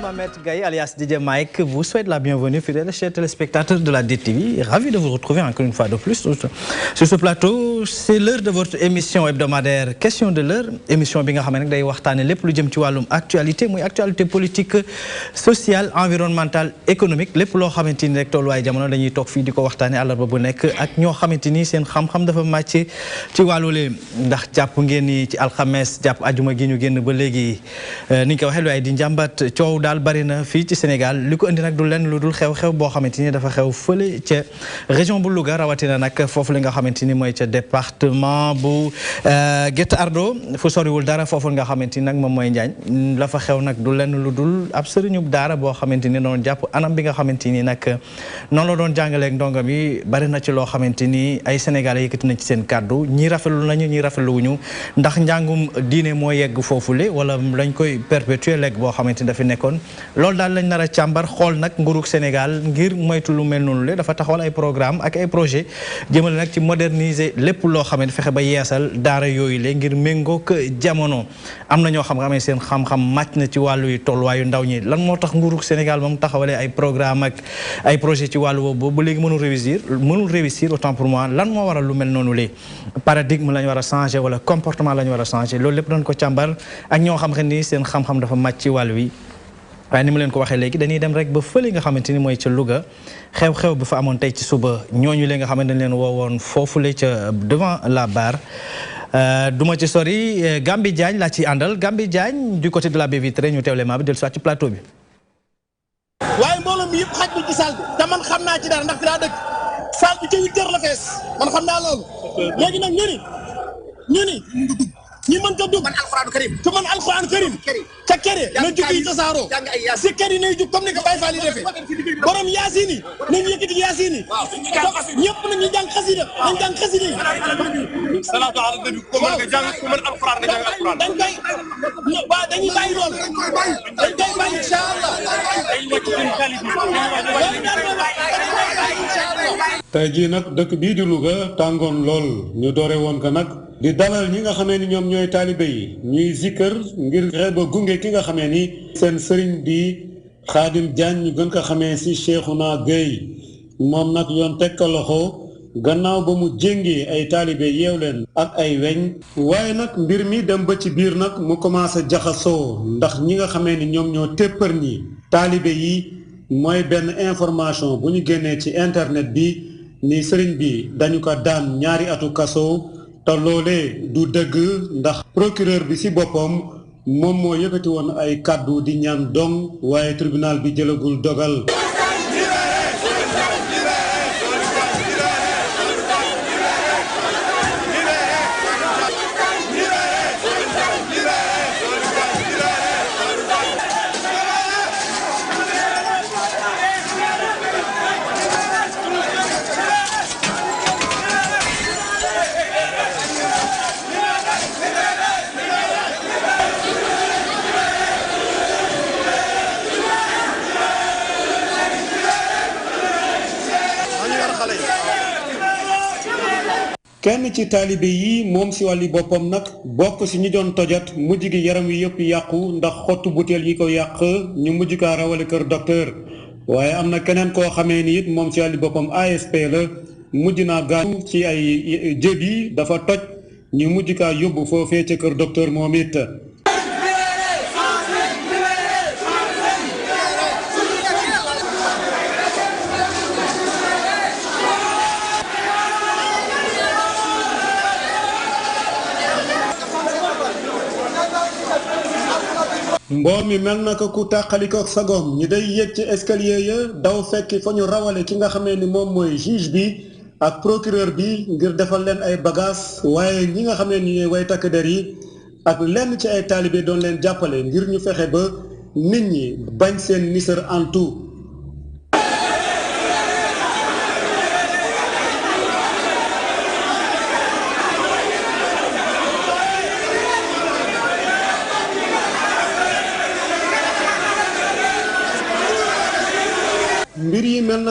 Mohamed Gaye alias DJ Mike vous souhaite la bienvenue, fidèles chers téléspectateurs de la DTV. Ravi de vous retrouver encore une fois de plus sur ce plateau. C'est l'heure de votre émission hebdomadaire Question de l'heure. Émission bi nga xam ne day waxtaane lépp lu jëm ci wàllum actualité muy actualité politique, sociale, environnementale, économique. lépp loo xamante ni rek tolluwaay jamono dañuy toog fii di ko waxtaane àllarba bu nekk ak ñoo xamante ni seen xam-xam dafa màcc ci wàllu lee ndax jàpp ngeen ni ci alxames jàpp ajuma gi ñu génn ba léegi ni ñu ko waxee lu ay di njàmbat coow daal bari na fii ci Sénégal li ko indi nag du lenn lu dul xew-xew boo xamante ni dafa xew fële ca région bu Louga rawatina nag foofu li nga xamante ni mooy ca département bu Guet Ardo fu soriwul dara foofu nga xamante ni nag moom mooy Njaañ la fa xew nag du lenn lu dul ab sëriñub daara boo xamante ni doon jàpp anam bi nga xamante ni nag noonu la doon jàngaleeg ndongo bi bari na ci loo xamante ni ay Sénégalais yëkkati nañ ci seen kàddu ñii rafetlu nañu ñii rafetlu wuñu ndax njàngum diine moo yegg foofule wala lañ koy perpétuer lekk boo xamante ni dafa nekkoon loolu daal lañ nar a càmbar xool nag nguurug Sénégal ngir moytu lu mel noonu le dafa taxawal ay programme ak ay projet jëmale nag ci moderniser lépp loo xam ne fexe ba yeesal daara yooyu le ngir méngoog jamono am na ñoo xam-xamee seen xam-xam màcc na ci wàllu yi tolluwaayu ndaw ñi lan moo tax nguurug Sénégal moom taxawalee ay programme ak ay projet ci wàllu boobu ba léegi mënul réussir autant pour moi lan moo waral lu mel noonu le paradigme la ñu war a changer wala comportement la ñu war a changer loolu lépp doon ko càmbar ak ñoo xam ni seen xam-xam dafa màcc ci wàllu wi waaye ni mu leen ko waxee léegi dañuy dem rek ba fële nga xamante ni mooy ca Louga xew-xew bi fa amoon tey ci suba ñooñu leen nga xamante dañ leen woowoon foofule ca devant la barre duma ci sori Gambi Diagne laa ci àndal Gambi Diagne du côté de la baie vitrée ñu teewle maa bi dellu soit ci plateau bi. waaye mbooloo mi yëpp xaj bi ci salle bi te man xam naa ci dara ndax fi laa dëkk salle bi ca 8h la fees man xam naa loolu léegi nag ñu ni ñi mën ko dugg man alxuraanu karim te man alxuraanu karim ca kere na jug yi tasaaroo si kër yi nay jug comme ni ko Baye Fall yi defee borom yaasin yi nañu yëkkati yaasin yi ñëpp nañu jàng xasida nañ jàng xasida yi salaatu ala nabi ko mën nga jàng ko mën alxuraan nga jàng alxuraan dañ koy waaw dañuy bàyyi loolu dañ koy bàyyi incha allah tey jii nag dëkk bii di Louga tàngoon lool ñu doore woon ko nag di dalal ñi nga xamee ni ñoom ñooy taalibe yi ñuy zikkër ngir fexe ba gunge ki nga xamee ni seen sëriñ di Khadim Diagne ñu gën ko xamee si Cheikhouna Gueye moom nag yoon teg ko loxo gannaaw ba mu jéngee ay taalibe yeew leen ak ay weñ waaye nag mbir mi dem ba ci biir nag mu commencé jaxasoo ndax ñi nga xamee ni ñoom ñoo téppër ñi taalibe yi mooy benn information bu ñu génnee ci internet bi ni sëriñ bi dañu ko daan 2 atu kaso te loolee du dëgg ndax procureur bi ci boppam moom moo yëkkati woon ay kàddu di ñaan dong waaye tribunal bi jëlagul dogal. kenn ci taalibe yi moom si wàlli boppam nag bokk si ñi doon tojat mujj gi yaram wi yëpp yàqu ndax xottu butéel yi ko yàq ñu mujj kaa rawale kër docteur waaye am na keneen koo xamee ni it moom si wàlli boppam ASP la mujj naa gaañu ci ay jëbi dafa toj ñu mujj kaa yóbbu foofee ca kër docteur moom it. mboor mi mel na ko ku tàqalikook sagom ñi day yéeg ci escalier ya daw fekki fa ñu rawale ki nga xamee ni moom mooy juge bi ak procureur bi ngir defal leen ay bagages waaye ñi nga xamee ni way takk der yi ak lenn ci ay taalibe doon leen jàppale ngir ñu fexe ba nit ñi bañ seen nisër en tout.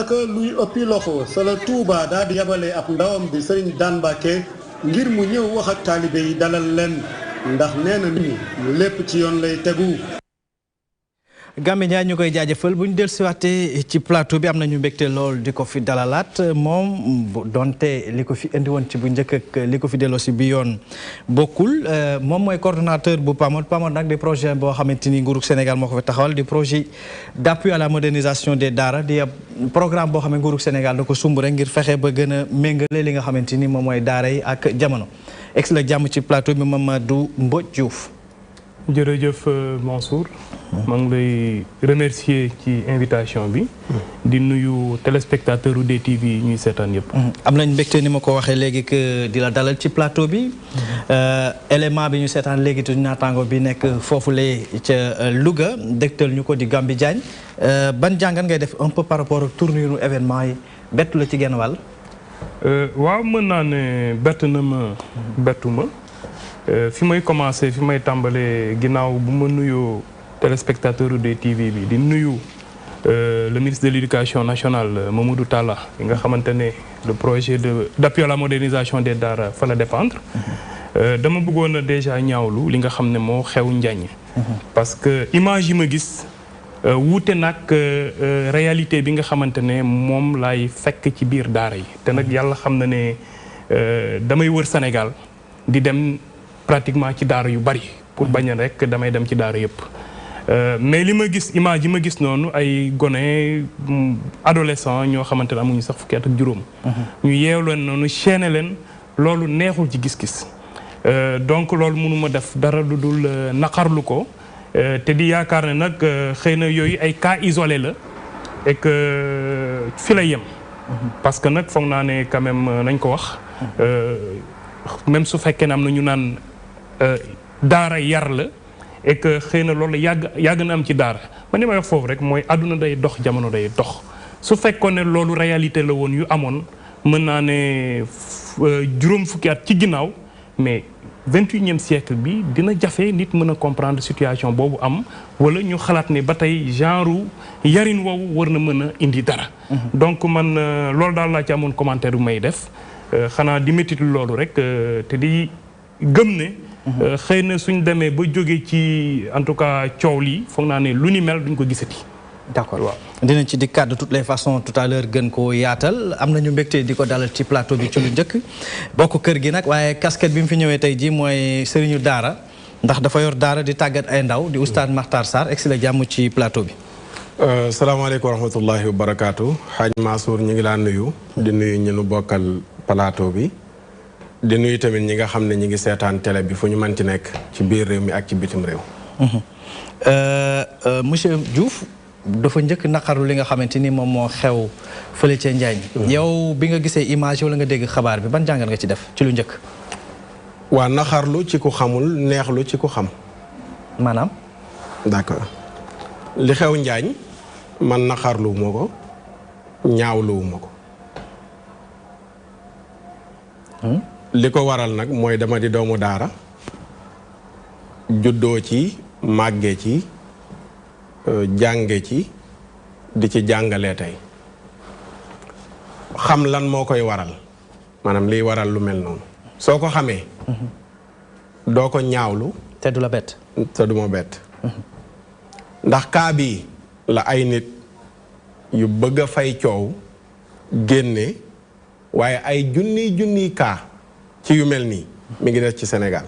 daanaka luy ëppi loxo sa la Touba daal di yabalee ab ndawam di Serigne Dane Mbacké ngir mu ñëw wax ak taalibe yi dalal leen ndax nee na nit ñi lépp ci yoon lay tegu. Gambi Ndiaye ñu koy jaajëfal bu ñu dellusiwaatee ci plateau bi am nañu mbégte lool di ko fi dalalaat moom donte li ko fi indi woon ci bu njëkk ak li ko fi delloosi bi yoon bokkul moom mooy coordonnateur bu PAMOD nag di projet boo xamante ni nguurug Sénégal moo ko fi taxawal di projet d'appui à la modernisation des daara di programme boo xam ne nguurug Sénégal da ko sumb rek ngir fexe ba gën a méngale li nga xamante ni moom mooy daara yi ak jamono. ex la jàmm ci plateau bi Mamadou Mbodj Diouf. jërëjëf Mansour. maa ngi lay remercier ci invitation bi. di nuyu téléspectateur u DTV yi ñuy seetaan yëpp. am nañ mbégte ni ma ko waxee léegi que di la dalal ci plateau bi. élément bi ñu seetaan léegi te naataango bi nekk foofulee ca Louga dégtal ñu ko di Gambi Diagne ban jàngat ngay def un peu par rapport ak tournure événement yi bettu la ci genn wàll. waaw mën naa ne bett na ma bettu ma. fi may commencé fi may tàmbalee ginnaaw bu ma nuyoo téléspectateur de TV bi di nuyu le ministre de l'éducation nationale Mamadou Talla bi nga xamante ne le projet d'appui à la modernisation des daara fa la dépendre dama bëggoon a déjà ñaawlu li nga xam ne moo xew Njaañ parce que image yi ma gis wuute nag réalité bi nga xamante ne moom laay fekk ci biir daara yi te nag yàlla xam na ne damay wër Sénégal di dem pratiquement ci daara yu bari pour bañ rek damay dem ci daara yëpp mais li ma gis image yi ma gis noonu ay gone adolescent ñoo xamante ne amuñu sax fukki at ak juróom ñu yeew leen noonu chaîné leen loolu neexul ci gis-gis donc loolu mënuma def dara lu dul naqarlu ko te di yaakaar ne nag xëy na yooyu ay cas isolé la et que fi la yem parce que nag foog naa ne quand même nañ ko wax même su fekkee ne am na ñu naan daara yar la et que xëy na loolu yàgg na am ci daara man li may wax foofu rek mooy àdduna day dox jamono day dox su fekkoon ne loolu réalité la woon yu amoon mën naa ne juróom fukki at ci ginnaaw mais 21e siècle bi dina jafe nit mën a comprendre situation boobu am wala ñu xalaat ne ba tey genre yarin woowu war na mën a indi dara donc man loolu daal laa ci amoon commentaire bu may def xanaa di métti loolu rek te di gëm ne xëy na suñ demee ba jóge ci en tout cas coow lii foog naa ne lu ni mel duñ ko gisati. d'accord waaw dinañ ci dikkaat de toutes les façons tout à l'heure gën koo yaatal am nañu mbégte di ko dalal ci plateau bi ci lu njëkk bokk kër gi nag waaye casquette bi mu fi ñëwee tey jii mooy sëriñu daara ndax dafa yor daara di tàggat ay ndaw di oustaz Makhtar Sarr egsi la jàmm ci plateau bi. salaamaaleykum wa rahmatullahi wa barakaatu Hadj Mansour ñu ngi laa nuyu di nuyu ñu nu bokkal plateau bi di nuyu tamit ñi nga xam ne ñi ngi seetaan télé bi fu ñu mënti nekk ci biir réew mi ak ci bitim réew. monsieur Diouf dafa njëkk naqaru li nga xamante ni moom moo xew fële ca Njaañ. yow bi nga gisee image wala nga dégg xabaar bi ban jàngat nga ci def ci lu njëkk. waa naqarlu ci ku xamul neexlu ci ku xam. maanaam. d'accord li xew Njaañ man naqarlu ma ko ñaawluwu ma ko. li ko waral nag mooy dama di doomu daara juddoo ci màgge ci jànge ci di ci jàngalee tey xam lan moo koy waral maanaam liy waral lu mel noonu soo ko xamee doo ko ñaawlu te du la bett te du ma bett ndax kaa bii la ay nit yu bëgg a fay coow génne waaye ay junniy kaa ci yu mel nii mi ngi des ci Sénégal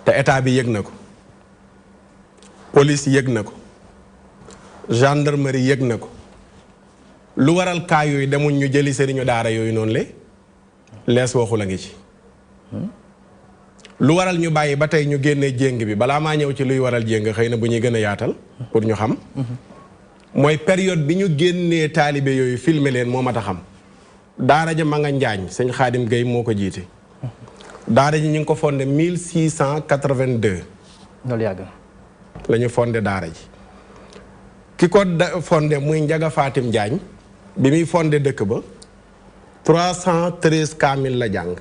te état bi yëg na ko police yëg na ko gendarmerie yëg na ko lu waral kaa yooyu demuñ ñu jëli sëriñu daara yooyu noonu lees waxu la ngi ci lu waral ñu bàyyi ba tey ñu génnee jéng bi balaa maa ñëw ci luy waral jéng xëy na bu ñuy gën a yaatal pour ñu xam mooy période bi ñu génnee taalibe yooyu filmer leen moo mat a xam daara ja ma nga Njaañ sëñ Xaadim Gueye moo ko jiite daara ji ñu ngi ko fondé 1682 loolu yàgg la ñu fondé daara ji ki ko fondé muy Njaga Fatim Njaañ bi muy fondé dëkk ba 313 kaamil la jàng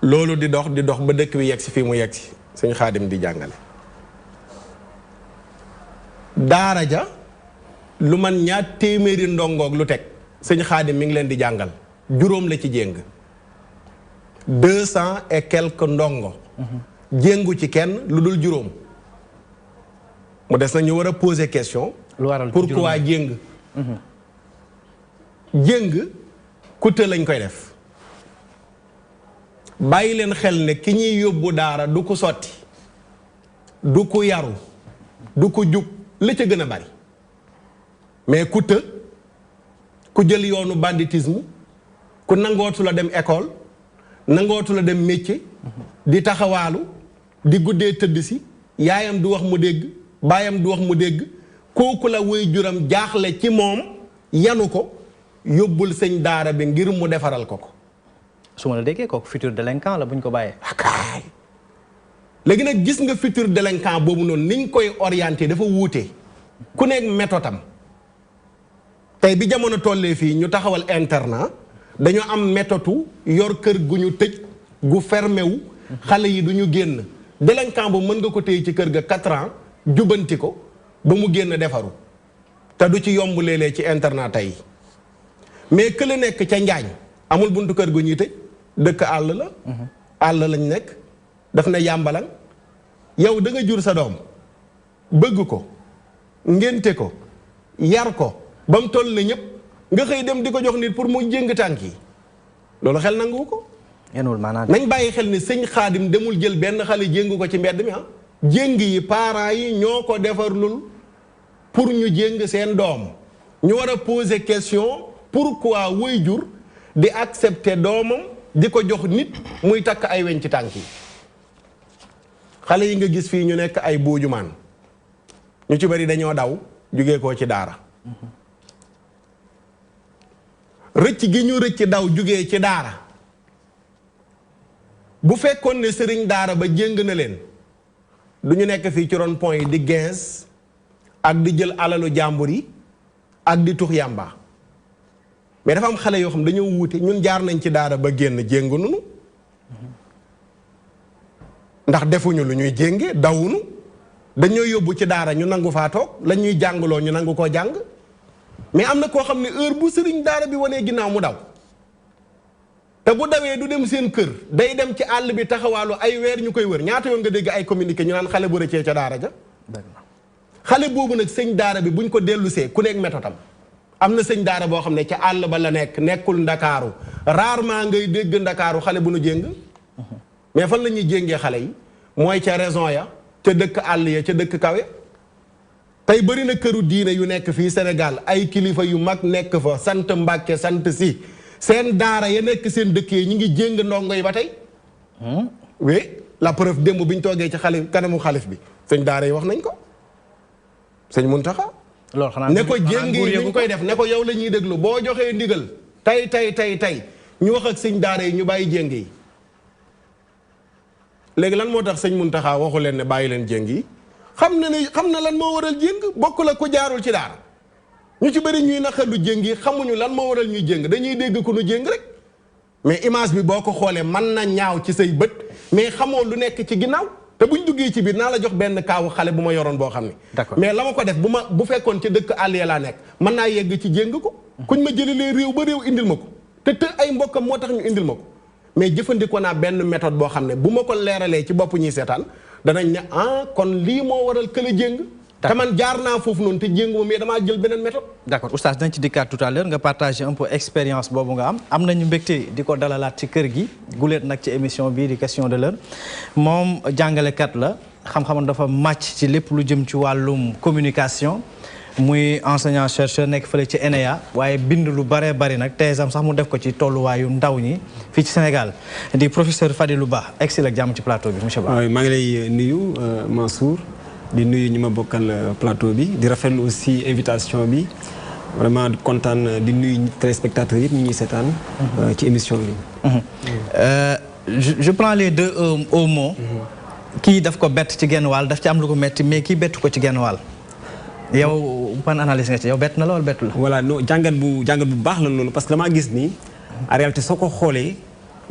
loolu di dox ba dëkk bi yegg si fii mu yegg si sëñ Xaadim di jàngale daara ja lu man ñaar téeméeri ndongoog lu teg sëñ Xaadim mi ngi leen di jàngal juróom la ci jéng 200 et quelques ndongo jéngu ci kenn lu dul juróom mu des na ñu war a poser question pourquoi jéng jéng kutte lañ koy def bàyyi leen xel ne ki ñuy yóbbu daara du ko sotti du ko yaru du ko jub la ca gën a bari mais ku të ku jël yoonu banditisme ku nangootu la dem école nangootu la dem métier di taxawaalu di guddee tëdd si yaayam du wax mu dégg baayam du wax mu dégg kooku la woy juram jaaxle ci moom yanu ko yóbbul sëñ daara bi ngir mu defaral ko ko su ma la déggee kooku futur délinquant la bu ñu ko bàyyee akaay léegi nag gis nga futur délinquant boobu noonu niñ koy orienté dafa wuute ku nekk méthode am tey bi jamono tollee fii ñu taxawal internat dañoo am méthode yor kër gu ñu tëj gu fermé wu xale yi du ñu génn délinquant bu mën nga ko téye ci kër ga 4 ans jubanti ko ba mu génn defaru te du ci yomb léeg-léeg ci internat tey mais que la nekk ca Njaañ amul buntu kër gu ñuy tëj dëkk àll la àll lañ nekk daf na yàmbalang yow da nga jur sa doom bëgg ko ngénte ko yar ko ba mu toll na ñëpp nga xëy dem di ko jox nit pour mu jéng tànk yi loolu xel nangu ko nañ bàyyi xel ni sëñ Xaadim demul jël benn xale jéng ko ci mbedd mi jéng yi parents yi ñoo ko defarlul pour ñu jéng seen doom ñu war a poser question pourquoi waajur di accepter doomam di ko jox nit muy takk ay weñ ci tànk yi xale yi nga gis fii ñu nekk ay buujumaan ñu ci bari dañoo daw jugee koo ci daara rëcc gi ñu rëcc daw jugee ci daara bu fekkoon ne sëriñ daara ba jéng na leen du ñu nekk fii ci rond point yi di gens ak di jël alalu jàmbur yi ak di tux yàmba mais dafa am xale yoo xam dañoo wuute ñun jaar nañ ci daara ba génn jéngu nunu ndax defuñu lu ñuy jénge dawunu dañoo yóbbu ci daara ñu nangu faa toog la ñuy jàngloo ñu nangu koo jàng mais am na koo xam ne heure bu sëriñ daara bi wanee ginnaaw mu daw te bu dawee du dem seen kër day dem ci àll bi taxawaalu ay weer ñu koy wër ñaata yoon nga dégg ay communiqué ñu naan xale bu rëccee ca daara ja xale boobu nag sëñ daara bi buñ ko dellusee ku nekk métodam am na sëñ daara boo xam ne ca àll ba la nekk nekkul ndakaaru rarement ngay dégg ndakaaru xale bu nu jéng mais fan la ñuy jéngee xale yi mooy ca raison ya ca dëkk àll ya ca dëkk kawe tey bëri na këru diine yu nekk fii Sénégal ay kilifa yu mag nekk fa sant Mbàkke sant si seen daara ya nekk seen dëkk yi ñu ngi jéng ndongo yi ba tey oui la preuve démb bi ñu toogee ci xalif kanamu xalif bi sëñ daara yi wax nañ ko sëñ Muntaxa ne ko jéng yi ñu koy def ne ko yow la ñuy déglu boo joxee ndigal tey ñu wax ak sëñ daara yi ñu bàyyi jéng yi léegi lan moo tax sëñ Muntaxa waxu leen ne bàyyi leen jéng yi xam na lan moo waral jéng bokk la ku jaarul ci daara ñu ci bëri ñuy naqarlu jéng yi xamuñu lan moo waral ñuy jéng dañuy dégg ku nu jéng rek mais image bi boo ko xoolee mën na ñaaw ci say bët mais xamoo lu nekk ci ginnaaw te buñ duggee ci biir naa la jox benn kaawu xale bu ma yoroon boo xam ne mais la ma ko def bu fekkoon ci dëkk àll ya laa nekk mën naa yegg ci jéng ko kuñ ma jëlilee réew ba réew indil ma ko te ay mbokkam moo tax ñu indil ma ko mais jëfandikoo naa benn méthode boo xam ne bu ma ko leeralee ci bopp ñuy seetaan danañ ne kon lii moo waral këla jéng te man jaar naa foofu noonu te jéngu ma mais damaa jël beneen méthode d'accord oustaz dañ ci dikkaat tout à l'heure nga partagé un peu expérience boobu nga am nañu mbégte di ko dalalaat ci kër gi guleet nag ci émission bii di question de l'heure moom jàngalekat la xam-xamam dafa màcc ci lépp lu jëm ci wàllum communication muy enseignant chercheur nekk fële ci ENEA waaye bind lu bare bari nag teesam sax mu def ko ci tolluwaayu ndaw ñi fii ci Sénégal di professeur Fadilou Ba egsi ak jàmm ci plateau bi monsieur Ba. waaw maa ngi lay nuyu Mansour di nuyu ñi ma bokkal plateau bi di rafetlu aussi invitation bi vraiment kontaan di nuyu téléspectateurs yëpp ñu ñuy seetaan ci émission bi. je prends les deux au mot. kii daf ko bett ci genn wàll daf ci am lu ko metti mais kii bettu ko ci genn wàll. yow ban analyse nga ci yow bett na la wala bettu la. voilà non jàngat bu baax la loolu parce que damaa gis ni en réalité soo ko xoolee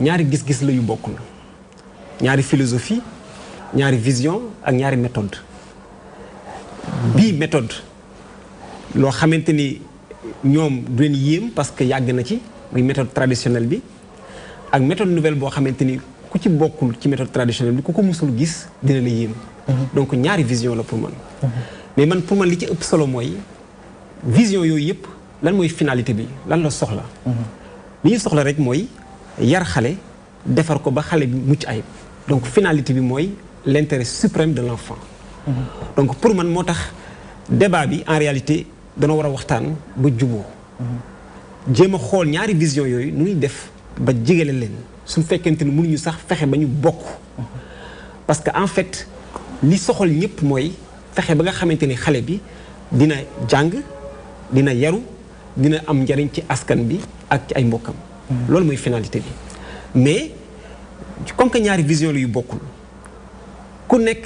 ñaari gis-gis la yu bokk na ñaari philosophie ñaari vision ak ñaari méthode bii méthode loo xamante ni ñoom du leen yéem parce que yàgg na ci muy méthode traditionnelle bi ak méthode nouvelle boo xamante ni ku ci bokkul ci méthode traditionnelle bi ku ko musul gis dina la yéem. donc ñaari vision la pour man. mais man pour man li ci ëpp solo mooy vision yooyu yëpp lan mooy finalité bi lan la soxla. li ñu soxla rek mooy yar xale defar ko ba xale bi mucc ayib donc finalité bi mooy l'intérêt suprême de l'enfant. donc pour man moo tax débat bi en réalité dana war a waxtaan ba juboo jéem a xool ñaari vision yooyu nu ñuy def ba jegele leen su fekkente ni mënuñu sax fexe ba ñu bokk parce que en fait li soxal ñëpp mooy fexe ba nga xamante ni xale bi dina jàng dina yaru dina am njariñ ci askan bi ak ci ay mbokkam loolu mooy finalité bi mais comme que ñaari vision la yu bokkul ku nekk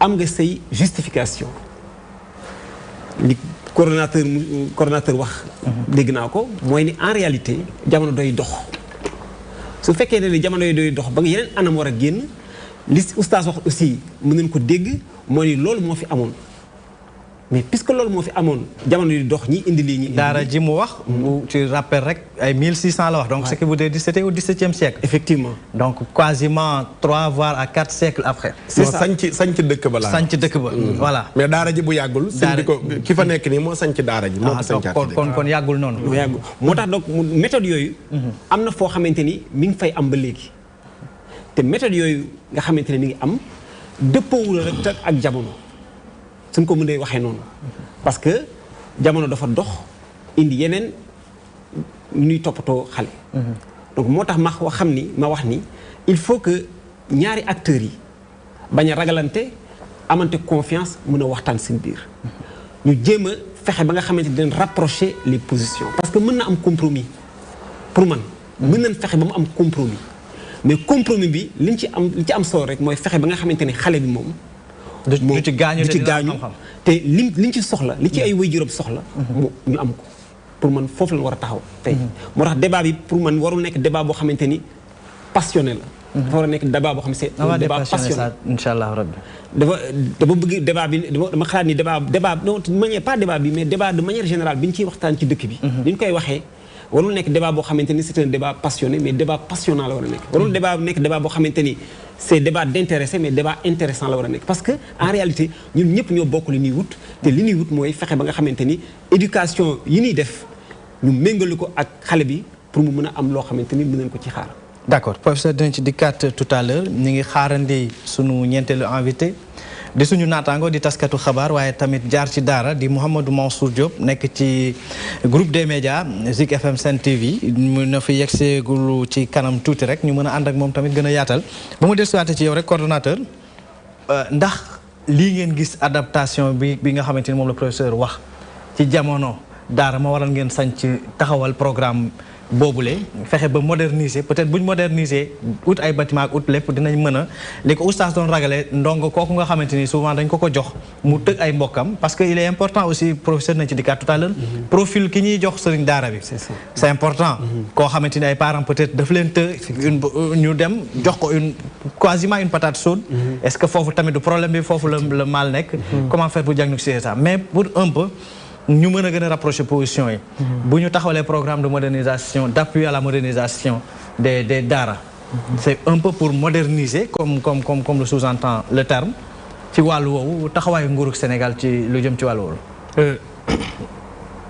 am nga say justification li coordonnateur wax dégg naa ko mooy ni en réalité jamono doy dox su fekkee ne jamono yi doy dox ba nga yeneen anam war a génn li oustaz wax aussi mën nañu ko dégg mooy ni loolu moo fi amoon mais puisque loolu moo fi amoon jamono yi dox ñi indi lii ñi daara ji mu wax tu rappelles rek ay 1600 la wax donc ce qui veut dire c'était au XVIIe siècle effectivement donc quasiment 3 voire à 4 siècles après c'est ça sanc dëkk ba la sanc dëkk ba voilà mais daara ji bu yàggul sëñ bi ko ki fa nekk nii moo sanc daara ji moo ko sancaat kon yàggul noonu yàggul moo tax donc méthode yooyu am na foo xamante ni mi ngi fay am ba léegi te méthode yooyu nga xamante ne mi ngi am dëppoowul rek ak jamono suñ ko mënee waxee noonu parce que jamono dafa dox indi yeneen ñuy toppatoo xale donc moo tax ma wax ni il faut que ñaari acteurs yi bañ a ragalante amante confiance mën a waxtaan seen biir ñu jéem a fexe ba nga xamante ni dañ rapprocher les positions parce que mën na am compromis pour man mën nañ fexe ba mu am compromis mais compromis bi li ci am solo rek mooy fexe ba nga xamante ni xale bi moom du ci gaañu te liñ ci soxla li ci ay waajuram soxla ñu am ko pour man foofu lañ war a taxaw tey moo tax débat bi pour man warul nekk débat boo xamante ni passionné la dafa war a nekk débat boo xam ne c'est un débat passionné inchallah rabbi dafa bëgg débat bi dama xalaat ni débat non manière pas débat bi mais débat de manière générale bi ñu ciy waxtaan ci dëkk bi ni ñu koy waxee warul nekk débat boo xamante ni c'est un débat passionné mais débat passionnant la war a nekk warul nekk débat boo xamante ni c'est débat d'intéressé mais débat intéressant la war a nekk parce que en réalité ñun ñëpp ñoo bokk li ñuy wut te li ñuy wut mooy fexe ba nga xamante ni éducation yi ñuy def ñu méngale ko ak xale bi pour mu mën a am loo xamante ni mën nañ ko ci xaar. d'accord professeur dinañ ci dikkaat tout à l'heure ñu ngi xaarandi sunu ñeenteelu invité di suñu naataango di taskatu xabaar waaye tamit jaar ci daara di Mouhamadou Mansour Diop nekk ci groupe des médias Zik FM Sen TV mu na fi yeggseegul ci kanam tuuti rek ñu mën a ànd ak moom tamit gën a yaatal ba mu desuwaate ci yow rek coordonnateur ndax lii ngeen gis adaptation bi nga xamante ni moom la professeur wax ci jamono daara ma waral ngeen sañ ci taxawal programme boobule fexe ba moderniser peut-être buñ moderniser ut ay bâtiment ak ut lépp dinañ mën a li ko oustaz doon ragale ndongo kooku nga xamante ni souvent dañ ko jox mu tëg ay mbokkam parce que il est important aussi professeur nañ ci dikkaat tout à l'heure profil ki ñuy jox sëriñ daara bi c'est important koo xamante ni ay parents peut-être daf leen të ñu dem jox ko quasiment une patate chaude est-ce que foofu tamit du problème bi foofu le mal nekk comment faire pour diagnostiquer ça mais pour un peu ñu mën a gën a rapprocher position yi bu ñu taxawalee programme de modernisation d'appui à la modernisation des daara c'est un peu pour moderniser comme le sous-entend le terme ci wàllu woowu taxawaayu nguurug Sénégal ci lu jëm ci wàllu woowu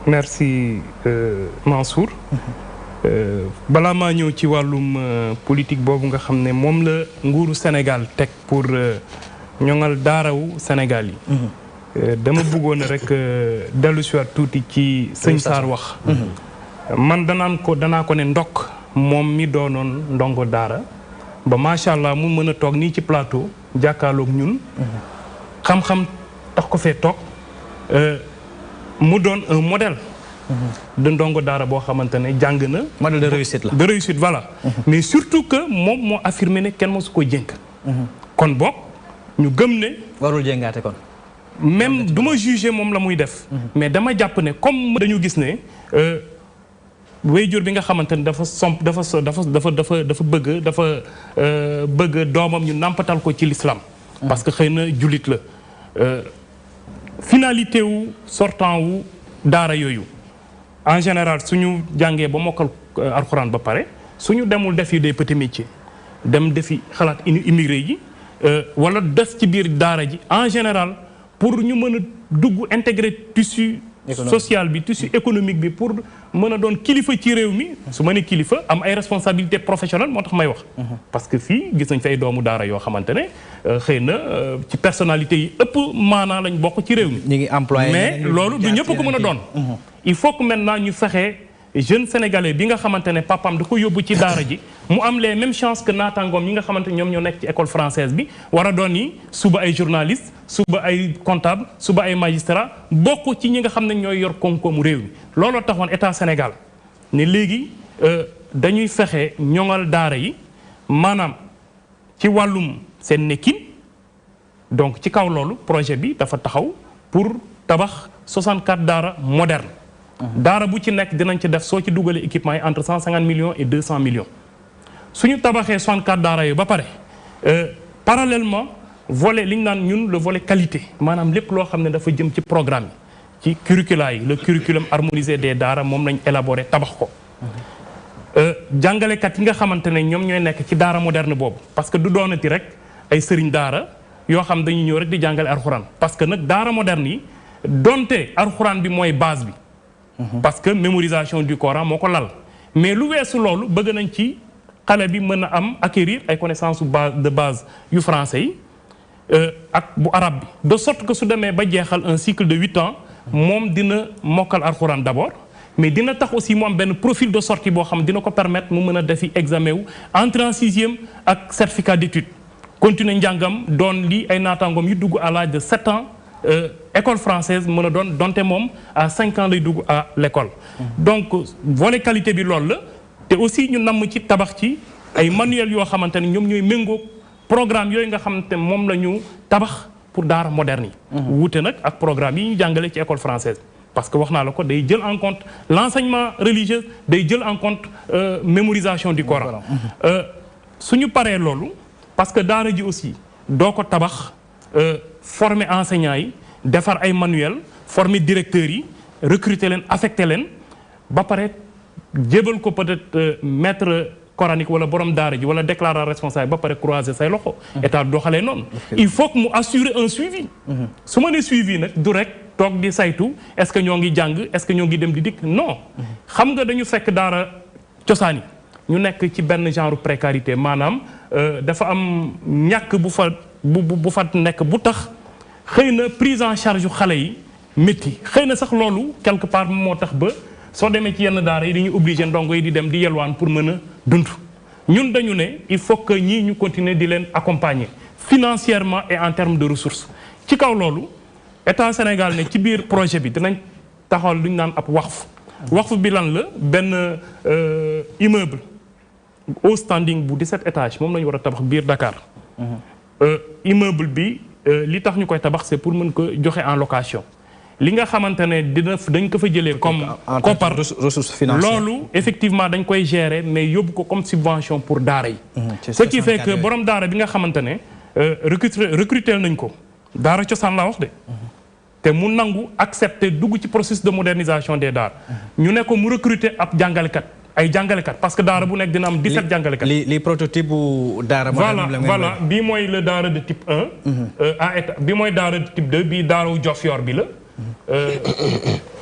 merci Mansour balaa maa ñëw ci wàllum politique boobu nga xam ne moom la nguuru Sénégal teg pour ñoŋal daarawu Sénégal yi dama bëggoon rek dellu si waat tuuti ci sëñ Sarr wax man danaa ko ne ndokk moom mi doonoon ndongo daara ba macha allah mu mën a toog nii ci plateau jàkkaarloog ñun xam-xam tax ko fee toog mu doon un modèle de ndongo daara boo xamante ne jàng na modèle de réussite la de réussite voilà mais surtout que moom moo affirmé ne kenn mosu ko jénk kon boog ñu gëm ne warul jéngaate kon même du ma juger moom la muy def mais dama jàpp ne comme dañu gis ne waajur bi nga xamante ne dafa bëgg doomam ñu nàmpatal ko ci l'islam parce que xëy na jullit la finalité wu sortant wu daara yooyu en général suñu jàngee ba mokkal alxuraan ba pare suñu demul defi des petits métiers dem defi xalaat immigré yi wala des ci biir daara ji en général pour ñu mën a dugg intégrer tissu social bi tissu économique bi pour mën a doon kilifa ci réew mi su ma ne kilifa am ay responsabilités professionnelles moo tax may wax parce que fii gis nañ fi ay doomu daara yoo xamante ne xëy na ci personnalité yi ëpp maanaa lañ bokk ci réew mi ñu ngi employé mais loolu du ñëpp ko mën a doon il faut que maintenant ñu fexe jeune sénégalais bi nga xamante ne papaam da ko yóbbu ci daara ji mu am les mêmes chances que naataangoom yi nga xamante ne ñoom ñoo nekk ci école française bi war a doon ni suba ay journaliste suba ay comptable suba ay magistrat bokk ci ñi nga xam ne ñooy yor koom-koomu réew mi looloo taxoon état Sénégal ne léegi dañuy fexe ñoŋal daara yi maanaam ci wàllum seen nekkin donc ci kaw loolu projet bi dafa taxaw pour tabax 64 daara moderne daara bu ci nekk dinañ ci def soo ci dugalee équipement yi entre 150 millions et 200 millions suñu tabaxee 64 daara yi ba pare parallèlement volet li ñu naan ñun le volet qualité maanaam lépp loo xam ne dafa jëm ci programme yi ci curricula yi le curriculum harmonisé des daara moom lañ élaboré tabax ko jàngalekat yi nga xamante ne ñoom ñooy nekk ci daara moderne boobu parce que du doonati rek ay sëriñ daara yoo xam dañuy ñëw rek di jàngale alxuraan parce que nag daara moderne yi donte alxuraan bi mooy base bi parce que mémorisation du Coran moo ko lal mais lu weesu loolu bëgg nañ ci xale bi mën a am acquérir ay connaissances de base yu français yi ak bu arabe bi de sorte que su demee ba jeexal un cycle de 8 ans moom dina mokkal alxuraan d'abord mais dina tax aussi mu am benn profil de sortie boo xam dina ko permettre mu mën a defi examen wu entrée en 6e ak certificat d'études continuer njàngam doon lii ay naataangoom yu dugg à l'âge de 7 ans école française mën a doon donte moom à 5 ans lay dugg à l'école donc volet qualité bi loolu la te aussi ñu namm ci tabax ci ay manuels yoo xamante ne ñoom ñooy méngoo programme yooyu nga xamante ne moom la ñu tabax pour daara moderne yi wuute nag ak programme yi ñu jàngale ci école française parce que wax naa la ko day jël en compte l'enseignement religieux day jël en compte mémorisation du Coran suñu paree loolu parce que daara ji aussi doo ko tabax former enseignants yi defar ay manuels former directeurs yi recruter leen affecter leen ba pare jébal ko peut-être maître coranique wala borom daara ji wala déclarant responsable ba pare croiser say loxo état doxalee noonu il faut que mu assurer un suivi su ma nee suivi nag du rek toog di saytu est-ce que ñoo ngi jàng est-ce que ñoo ngi dem di dikk non xam nga dañu fekk daara cosaan yi ñu nekk ci benn genre précarité maanaam dafa am ñàkk bu fa nekk bu tax xëy na prise en charge yu xale yi métti xëy na sax loolu quelque part moo tax ba soo demee ci yenn daara yi dañuy obligé ndongo yi di dem di yelwaan pour mën a dund ñun dañu ne il faut que ñii ñu continuer di leen accompagner financièrement et en termes de ressources ci kaw loolu état Sénégal ne ci biir projet bi dinañ taxawal lu ñu naan ab waqf bi lan la benn immeuble haut standing bu 17 étages moom la ñu war a tabax biir Dakar immeuble bi li tax ñu koy tabax c'est pour mën ko joxe en location li nga xamante ne dañ ko fa jëlee comme koppar ressources financières loolu effectivement dañ koy gérer mais yóbbu ko comme subvention pour daara yi ce qui fait que borom daara bi nga xamante ne recruter nañ ko daara cosaan laa wax de te mu nangu accepter dugg ci processus de modernisation des daara ñu ne ko mu recruter ab jàngalekat ay jàngalekat parce que daara bu nekk dina am 17 jàngalekat. li prototype bu daara. voilà bii mooy le daara de type 1. à état bi mooy daara de type 2 bii daarawu Diofior bi la.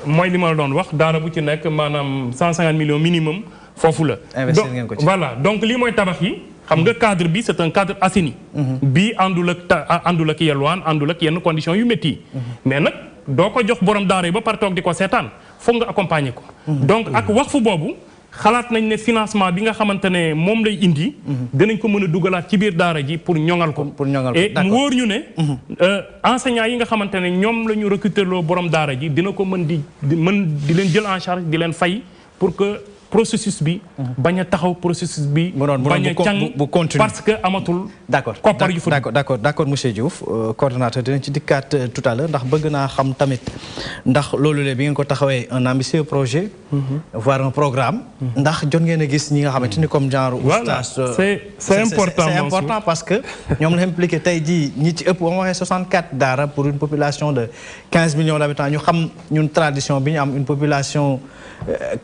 mooy li ma la doon wax daara bu ci nekk maanaam 150 millions minimum foofu la. investir ngeen ko ci voilà donc lii mooy tabax yi. xam nga cadre bi c'est un cadre assaini. bii àndul ak yelwaan àndul ak yenn conditions yu métti yi. mais nag doo ko jox borom daara yi ba pare toog di ko seetaan foog nga accompagner ko. donc ak waqfu boobu. xalaat nañ ne financement bi nga xamante ne moom lay indi. dinañ ko mën a dugalaat ci biir daara ji pour ñoŋal ko. et mu wóor ñu ne. enseignants yi nga xamante ne ñoom la ñu recruter loo borom daara ji dina ko mën di leen jël en charge di leen fay pour que processus bi bañ a taxaw processus bi bañ a càng parce que amatul koppar yu fa d'accord monsieur Diouf coordonnateur dinañ ci dikkaat tout à l'heure ndax bëgg naa xam tamit ndax loolu le bi ngeen ko taxawee un ambitieux projet voire un programme ndax jot ngeen a gis ñi nga xamante ni comme genre oustaz c'est important parce que ñoom la impliqué tey jii ñi ci ëpp ba ma waxee 64 daara pour une population de 15 millions d'habitants ñu xam ñun tradition bi ñu am une population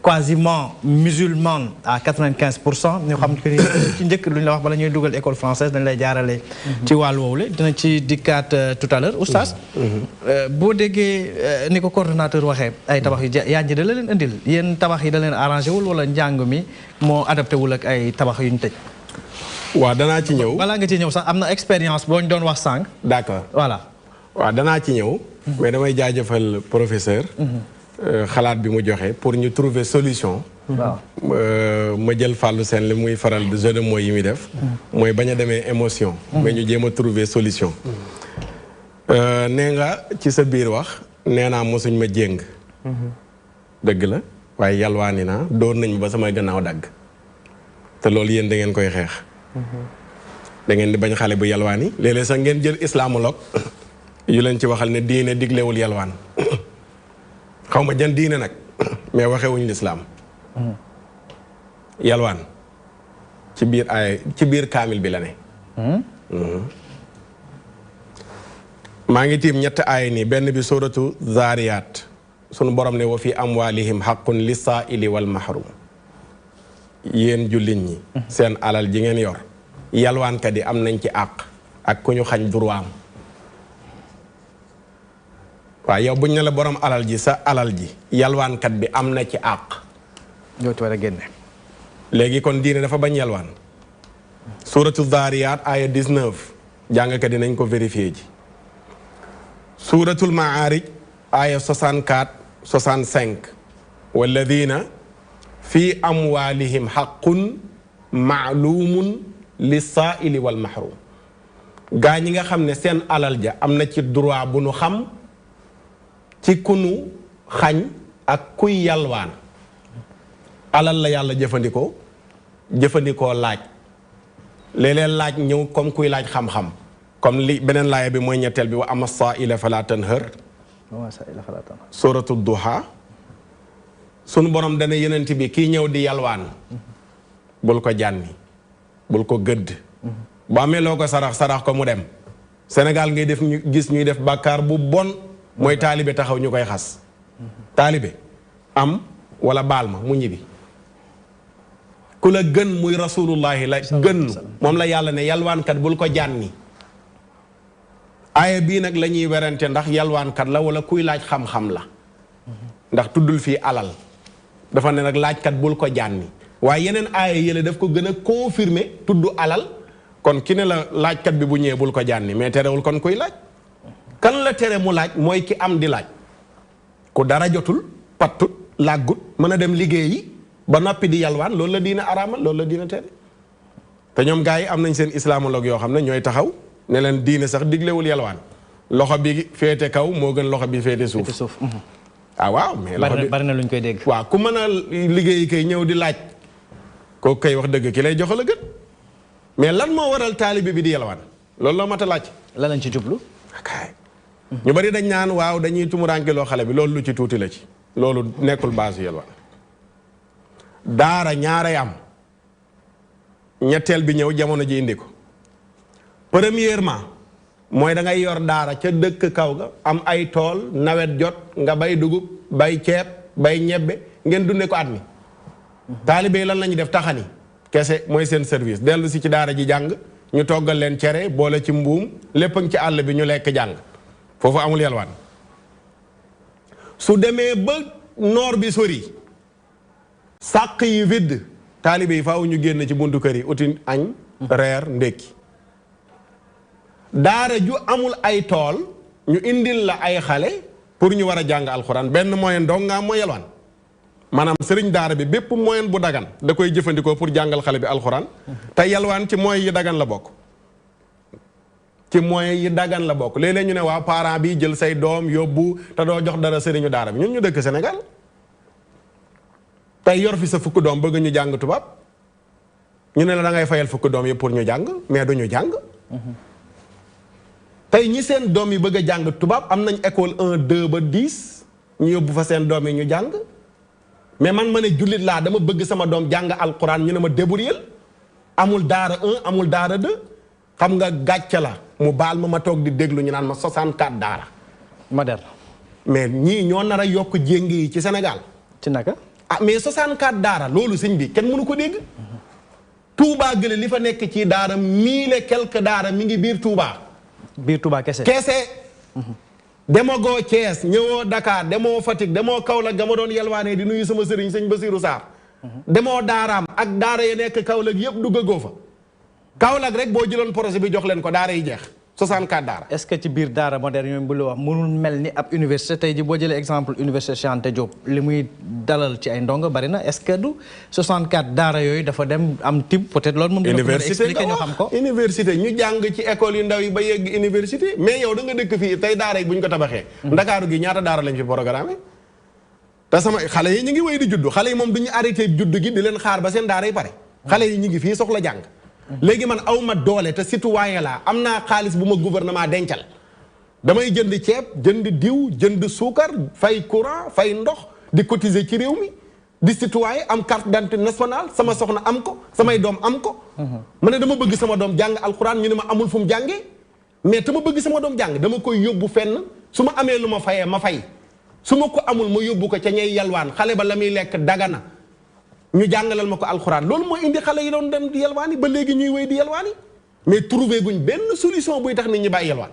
quasiment musulmane à 95%. ñu xam que ci njëkk lu ñu la wax bala ñuy dugal école française dañ lay jaarale ci wàllu woowu la dina ci dikkaat tout à l'heure oustaz boo déggee ni ko coordonnateur waxee ay tabax yu yànj da la leen indil yéen tabax yi da leen arrangé wul wala njàng mi moo adapté wul ak ay tabax yu ñu tëj waaw danaa ci ñëw balaa nga ci ñëw sax am na expérience boo ñu doon wax sànq d'accord voilà waaw danaa ci ñëw mais damay jaajëfal professeur xalaat bi mu joxe pour ñu trouver solution ma jël Fallou Sène li muy faral de jeu de mots yi muy def mooy bañ a demee émotion mais ñu jéem a trouver solution nee nga ci sa biir wax nee naa mosuñ ma jéng dëgg la waaye yalwaani naa door nañ ma ba samay gannaaw dagg te loolu yéen da ngeen koy xeex da ngeen di bañ xale bu yalwaani léeg-léeg sax ngeen jël islamologue yu leen ci waxal ne diine diglewul yalwaan xaw ma jan diine nag mais waxewuñ lislaam yalwaan ci biir kaamil bi la ne maa ngi tiim ñett aay nii benn bi suratu zaariyaat sunu borom ne wa fi amwaalihim haqqun lissaa'ili wal mahrum yéen jullit ñi seen alal ji ngeen yor yalwaankat yi am nañ ci àq ak ku ñu xañ droit am waaw yow buñ ne la borom alal ji sa alal ji yalwaankat bi am na ci àq ñoo ci war a génne léegi kon diine dafa bañ yalwaan suratu zaariyaat aya 19 jàngkat dinañ ko vérifier ji suratul maarij aya 64 65 walladina fi amwalihim haqqun maalumun lissaa'ili wal mahrum gaa ñi nga xam ne seen alal ja am na ci droit bu nu xam ci kunu xañ ak kuy yalwaan alal la yàlla jëfandikoo laaj léeg-léeg laaj ñëw comme kuy laaj xam-xam comme li beneen laaya bi mooy ñetteel bi wa ama saa'ila fala tanhar suratu duha sunu borom dana yenent bi kii ñëw di yalwaan bul ko jànni bul ko gëdd bu amee loo ko sarax ko mu dem Sénégal ngay def ñu gis ñuy def bàkkaar bu bon mooy taalibe taxaw ñu koy xas taalibe am wala baal ma mu ñibbi ku la gën muy rasulullahi la gën moom la yàlla ne yalwaankat bul ko jànni aaya bii nag la ñuy werante ndax yalwaankat la wala kuy laaj xam-xam la ndax tuddul fii alal dafa ne nag laajkat bul ko jànni waaye yeneen aaya yële daf ko gën a confirmer tudd alal kon ki ne la laajkat bi bu ñëwee bul ko jànni mais terewul kon kuy laaj kan la tere mu laaj mooy ki am di laaj ku dara jotul pattut làggut mën a dem liggéeyi ba noppi di yalwaan loolu la diina araamal loolu la diina tere te ñoom gars yi am nañ seen islamologue yoo xam ne ñooy taxaw ne leen diine sax diglewul yalwaan loxo bi féete kaw moo gën loxo bi féete suuf ah waaw mais loxo bi bari na luñ koy dégg waaw ku mën a liggéeyi kay ñëw di laaj kooku kay wax dëgg ki lay joxe la gën mais lan moo waral taalibe bi di yalwaan loolu la mat a laaj la lañ ci jublu ñu bari dañ naan waaw dañuy tumuraankeloo xale bi loolu lu ci tuuti la ci loolu nekkul base yalwaan daara ñaaray am ñetteel bi ñëw jamono ji indi ko premièrement mooy da ngay yor daara ca dëkk kaw ga am ay tool nawet jot nga bay dugub bay ceeb bay ñebbe ngeen dunde ko at mi taalibe lan la ñuy def taxani kese mooy seen service dellu si ci daara ji jàng ñu toggal leen cere boole ci mbuum lépp ci àll bi ñu lekk jàng foofu amul yalwaan su demee ba noor bi sori sàq yi vide taalibe yi faaw ñu génn ci buntu kër yi uti añ reer ndékki daara ju amul ay tool ñu indil la ay xale pour ñu war a jàng alxuraan benn moyen dong nga mooy yalwaan maanaam sëriñ daara bi bépp moyen bu dagan da koy jëfandikoo pour jàngal xale bi alxuraan te yalwaan ci moyen yi dagan la bokk ci moyen yi dagan la bokk léeg-léeg ñu ne waaw parent bi jël say doom yóbbu te doo jox dara sëriñu daara bi ñun ñu dëkk Sénégal tey yor fi sa fukk doom bëgg ñu jàng tubaab ñu ne la da ngay fayal fukk doom yi pour ñu jàng mais du ñu jàng. tey ñi seen doom yi bëgg a jàng tubaab am nañ école 1 2 ba 10 ñu yóbbu fa seen doom yi ñu jàng mais man ma ne jullit laa dama bëgg sama doom jàng alquran ñu ne ma débrouiller amul daara 1 amul daara 2 xam nga gàcce la mu baal ma toog di déglu ñu naan ma 64 daara. moderne. mais ñii ñoo nar a yokk jéng yi ci Sénégal. ci naka. ah mais 64 daara loolu sëñ bi kenn mënu ko dégg. Touba gële li fa nekk ci daara 1000 et quelques daara mi ngi biir Touba. biir Touba kese. kese. demoo goo Thiès ñëwoo Dakar demoo Fatick demoo Kaolack ga ma doon yelwaanee di nuyu sama sëriñ sëñ Basirou Sarr. demoo daaraam ak daara ya nekk Kaolack yëpp duggagoo fa. Kaolack rek boo jëloon projet bi jox leen ko daara yi jeex 64 daara. est-ce que ci biir daara moderne yooyu bu la wax mënul mel ni ab université tey ji boo jëlee exemple université Cheikh Anta Diop li muy dalal ci ay ndongo bari na est-ce que du 64 daara yooyu dafa dem am type peut-être loolu moom dina ko expliquer ñu xam ko. université ñu jàng ci école yu ndaw yi ba yegg université mais yow da nga dëkk fii tey daara yi bu ñu ko tabaxee. Ndakaaru gi ñaata daara lañ fi programme te sama xale yi ñu ngi wéy di juddu xale yi moom du ñu arrêté juddu gi di leen xaar ba seen daara yi pare. xale yi ñu ngi fii soxla jàng. léegi man aw ma doole te citoyen laa am naa xaalis bu ma gouvernement dencal damay jënd ceeb jënd diw jënd suukar fay courant fay ndox di cotiser ci réew mi di citoyen am carte d'identité nationale sama soxna am ko samay doom am ko. ma ne dama bëgg sama doom jàng alxuraan ñu ne ma amul fu mu jàngee mais te ma bëgg sama doom jàng dama koy yóbbu fenn su ma amee lu ma fayee ma fay su ma ko amul ma yóbbu ko ca ñay yalwaan xale ba la muy lekk dagana. ñu jàngalal ma ko alxuraan loolu moo indi xale yi doon dem di yelwaani ba léegi ñuy wéy di yelwaani mais trouvé guñ benn solution buy tax nit ñi bàyyi yelwaan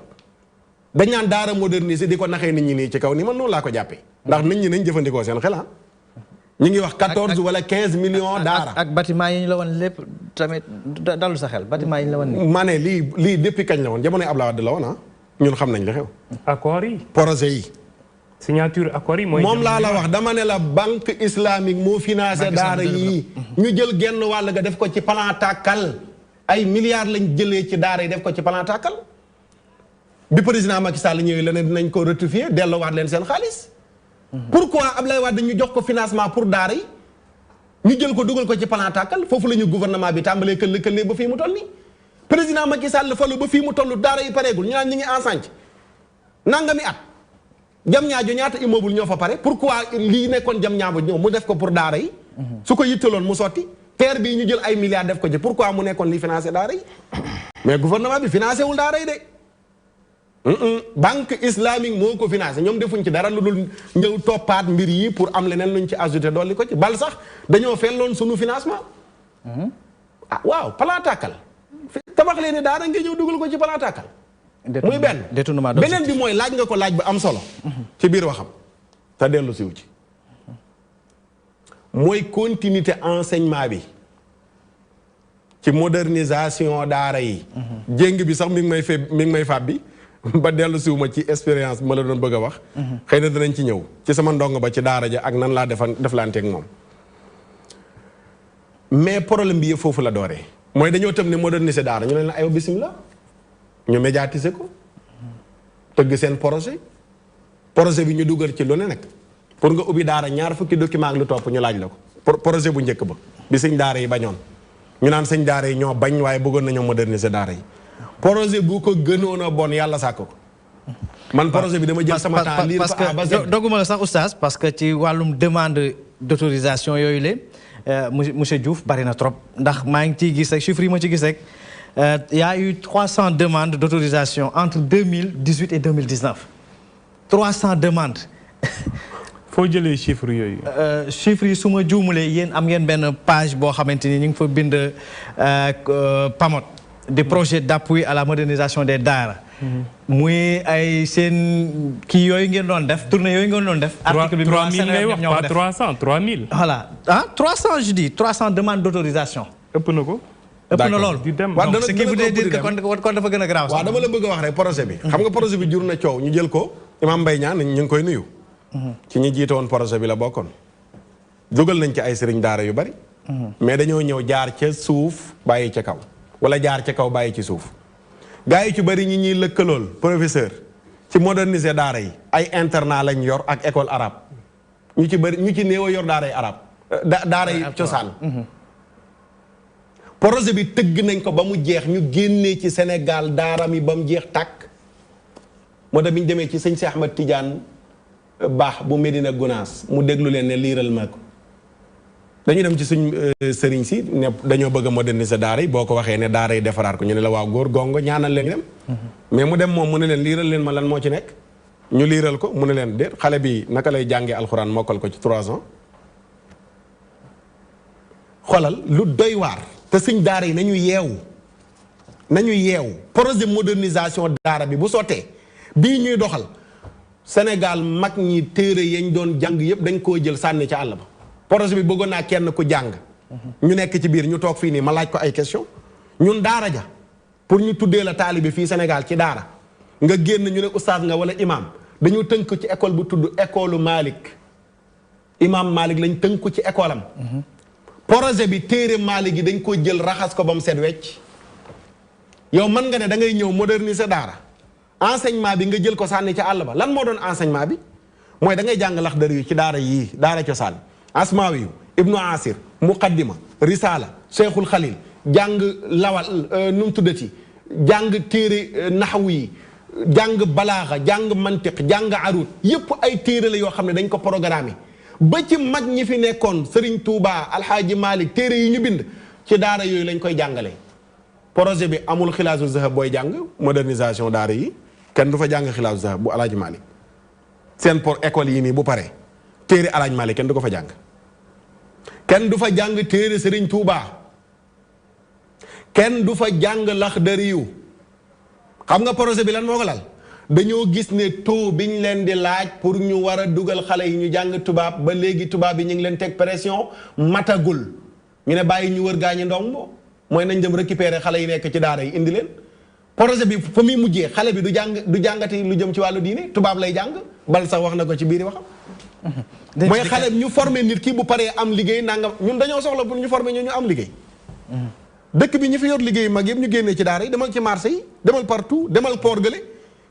dañ naan daara modernisé di ko naxee nit ñi nii ci kaw ni man noonu laa ko jàppee ndax nit ñi nañ jëfandikoo seen xel ñu ngi wax 14 wala 15 millions daara ak bâtiment yi ñu la woon lépp tamit dalu sa xel bâtiment yi ñu la woon nii. ma ne lii depuis kañ la woon jamonoy Abdoulaye Wade la woon ñun xam nañ la xew. accord yi. projet yi. signature accord yi mooy. moom laa la wax dama ne la banque islamique moo financé daara yii ñu jël genn wàll ga def ko ci plan tàkkal ay milliards lañ jëlee ci daara yi def ko ci plan tàkkal bi président Macky Sall ñëwee la ne dinañ ko rectifier delloowaat leen seen xaalis. pourquoi Abdoulaye Wade ñu jox ko financement pour daara yi ñu jël ko dugal ko ci plan tàkkal foofu la ñu gouvernement bi tàmbalee këll ba fii mu toll nii président Macky Sall falu ba fii mu toll daara yi pareegul ñu naan ñu ngi enceinte nangami at. jam ñaajo ñaata immeuble ñoo fa pare pourquoi lii nekkoon jam ñaajo ñëw mu def ko pour daara yi su ko yittaloon mu sotti terre bii ñu jël ay milliards def ko ci pourquoi mu nekkoon lii financé daara yi mais gouvernement bi financé wul daara yi de banque islamique moo ko financé ñoom defuñ ci dara lu dul ñëw toppaat mbir yi pour am leneen luñ ci ajouté dolli ko ci bal sax dañoo felloon sunu financement waaw plan tàkkal tabax leen ni daara nga ñëw dugal ko ci plan tàkkal muy benn beneen bi mooy laaj nga ko laaj bu am solo ci biir waxam te dellu siw ci mooy continuité enseignement bi ci modernisation daara yi jéng bi sax mi ngi may fab bi ba dellu siw ma ci expérience bi ma la doon bëgg a wax xëy na danañ ci ñëw ci sama ndongo ba ci daara ja ak nan laa deflanteeg moom mais problème bi yëpp foofu la dooree mooy dañoo tëm ne moderniser daara ñu leen la ayo bismillah ñu médiatiser ko tëgg seen projet bi ñu dugal ci lu ne nag pour nga ubbi daara ñaar fukki document ak lu topp ñu laaj la ko projet bu njëkk ba bi sëñ daara yi bañoon ñu naan sëñ daara yi ñoo bañ waaye bëggoon nañoo moderniser daara yi projet bu ko gënoon a bon yàlla sàkk ko man projet bi dama jël sama temps lire ko à base doguma la sax oustaz parce que ci wàllum demande d'autorisation yooyu la monsieur Diouf bari na trop ndax maa ngi ciy gis rek chiffres yi ma ci gis rek il y a eu 300 demandes d'autorisation entre 2018 et 2019 300 demandes. foo jëlee chiffres yooyu. chiffres yi su ma juumulee yéen am ngeen benn page boo xamante ni ñu ngi fa bind PAMOD. des projets d'appui à la modernisation des daara. muy ay seen kii yooyu ngeen doon def tournée yooyu ngeen doon def. article bi 3000 ngay wax pas 300 3000. voilà ah 300 je dis 300 demandes d'autorisation. ëpp na ko. ëpp na loolu di dem donc ce qui veut dire que kon dafa gën a graaw. waaw dama la bëgg a wax rek projet bi. xam nga projet bi jur na coow ñu jël ko Imam Mbaye Niang ñu ngi koy nuyu. ci ñi jiite woon projet bi la bokkoon. jógal nañ ci ay sëriñ daara yu bari. mais dañoo ñëw jaar ca suuf bàyyi ca kaw. wala jaar ca kaw bàyyi ci suuf. gaa yi ci bari ñi ñuy lëkkalool professeur ci moderniser daara yi ay internat lañ yor ak école arabe ñu ci bari ñu ci néew a yor daara yi arabe daara yi cosaan projet bi tëgg nañ ko ba mu jeex ñu génnee ci Sénégal daara mi ba mu jeex tàkk moo tax bi ñu demee ci sëñ si Ahmad Tidiane baax bu Medina Gounass mu déglu leen ne liiral ma ko dañu dem ci suñ sëriñ si ne dañoo bëgg a moderniser daara yi boo ko waxee ne daara yi defaraat ko ñu ne la waaw góor gongo ñaanal leen dem mais mu dem moom mu ne leen liiral leen ma lan moo ci nekk ñu liiral ko mu ne leen déet xale bi naka lay jàngee alxuraan mokkal ko ci 3 ans xoolal lu doy waar te suñ daara yi nañu yeewu projet modernisation daara bi bu sottee bii ñuy doxal Sénégal mag ñi téere yañ doon jàng yëpp dañ koo jël sànni ca àll ba projet bi bëggoon naa kenn ku jàng ñu nekk ci biir ñu toog fii nii ma laaj ko ay question ñun daara ja pour ñu tuddee la taalibe fii Sénégal ci daara nga génn ñu ne oustaz nga wala imam dañu tënk ci école bu tudd école Malick imam Malick lañ tënku ci école am projet bi téere Malick yi dañ ko jël raxas ko ba mu set wecc yow mën nga ne da ngay ñëw moderniser daara enseignement bi nga jël ko sànni ca àll ba lan moo doon enseignement bi mooy da ngay jàng Laxdari yu ci daara yii daara cosaan Asmaawi yu Ibnu Asir Muqaddima Risala Cheikhul Khalil jàng lawal nu mu tuddati jàng téere naxwu yi jàng balaaxa jàng mantiq jàng arut yépp ay téere la yoo xam ne dañ ko programmé ba ci mag ñi fi nekkoon Serigne Touba Alxaaji Malik téere yi ñu bind ci daara yooyu lañ koy jàngale projet bi amul xilaasu zahab booy jàng modernisation daara yi kenn du fa jàng xilaasu zahab bu Alxaaji Malik seen pour école yi nii bu paree téere Alxaaji Malik kenn du ko fa jàng kenn du fa jàng téere Serigne Touba kenn du fa jàng Laxdari yu xam nga projet bi lan moo ko lal dañoo gis ne taux biñ leen di laaj pour ñu war a dugal xale yi ñu jàng tubaab ba léegi tubaab bi ñu ngi leen teg pression matagul ñu ne bàyyi ñu wër gaañi ndong mooy nañ dem récupérer xale yi nekk ci daara yi indi leen projet bi fa muy mujjee xale bi du jàngati lu jëm ci wàllu diine tubaab lay jàng bal sax wax na ko ci biiri waxam mooy xale ñu former nit ki bu paree am liggéey nangam ñun dañoo soxla pour ñu former ñu am liggéey dëkk bi ñu fi yor liggéey mag yëpp ñu génnee ci daara yi demal ci marché yi demal partout demal port gële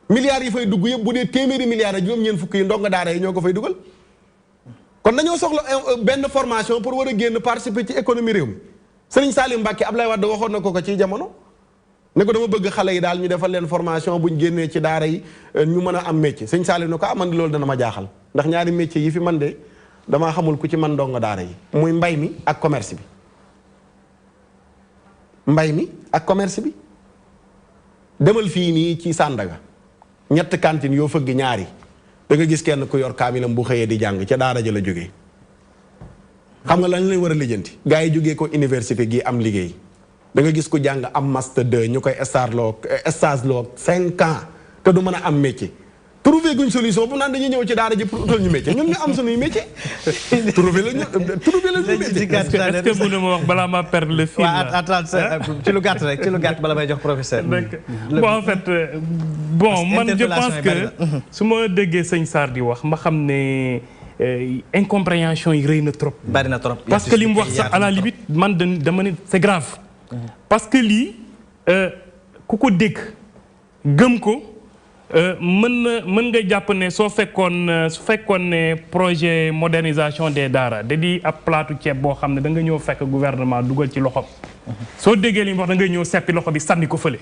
milliards yi fay dugg yëpp bu dee téeméeri milliards ak juróom-ñeent fukk yi ndongo daara yi ñoo ko fay dugal kon dañoo soxla benn formation pour war a génn participer ci économie réew mi Serigne Salim Mbacke Ablaye Wade waxoon na ko ci jamono ne ko dama bëgg xale yi daal ñu defal leen formation buñ génnee ci daara yi ñu mën a am métier Serigne Salim ne ko man de loolu dana ma jaaxal ndax ñaari métier yi fi man de damaa xamul ku ci man ndongo daara yi muy mbay mi ak commerce bi mbay mi ak commerce bi demal fii nii ci Sandaga ñett cantine yoo fëgg ñaari da nga gis kenn ku yor kaamilam bu xëyee di jàng ca daara ja la jógee xam nga lan lañ war a lijjanti gars yi jógee ko université gi am liggéey da nga gis ku jàng am master 2 ñu koy stage loo 5 ans te du mën a am métier trouver guñ solution bu naan dañuy ñëw ci daara ji pour utal ñu métier ñun ñu am suñuy métier trouver la ñu métier est-ce que mën na ma wax balaa maa perdre le fil ci lu gàtt rek ci lu gàtt bala may jox professeur bon en fait bon man je pense que su ma déggee sëñ Sarr di wax ma xam ne incompréhension yi rëy na trop bari na trop parce que li mu wax sax à la limite man dama ne c'est grave parce que lii ku ko dégg gëm ko mën nga jàpp ne su fekkoon ne projet modernisation des daara da di ab plaatu ceeb boo xam ne da nga ñëw fekk gouvernement dugal ci loxom soo déggee li mu wax da nga ñëw seppi loxo bi sànni ko fële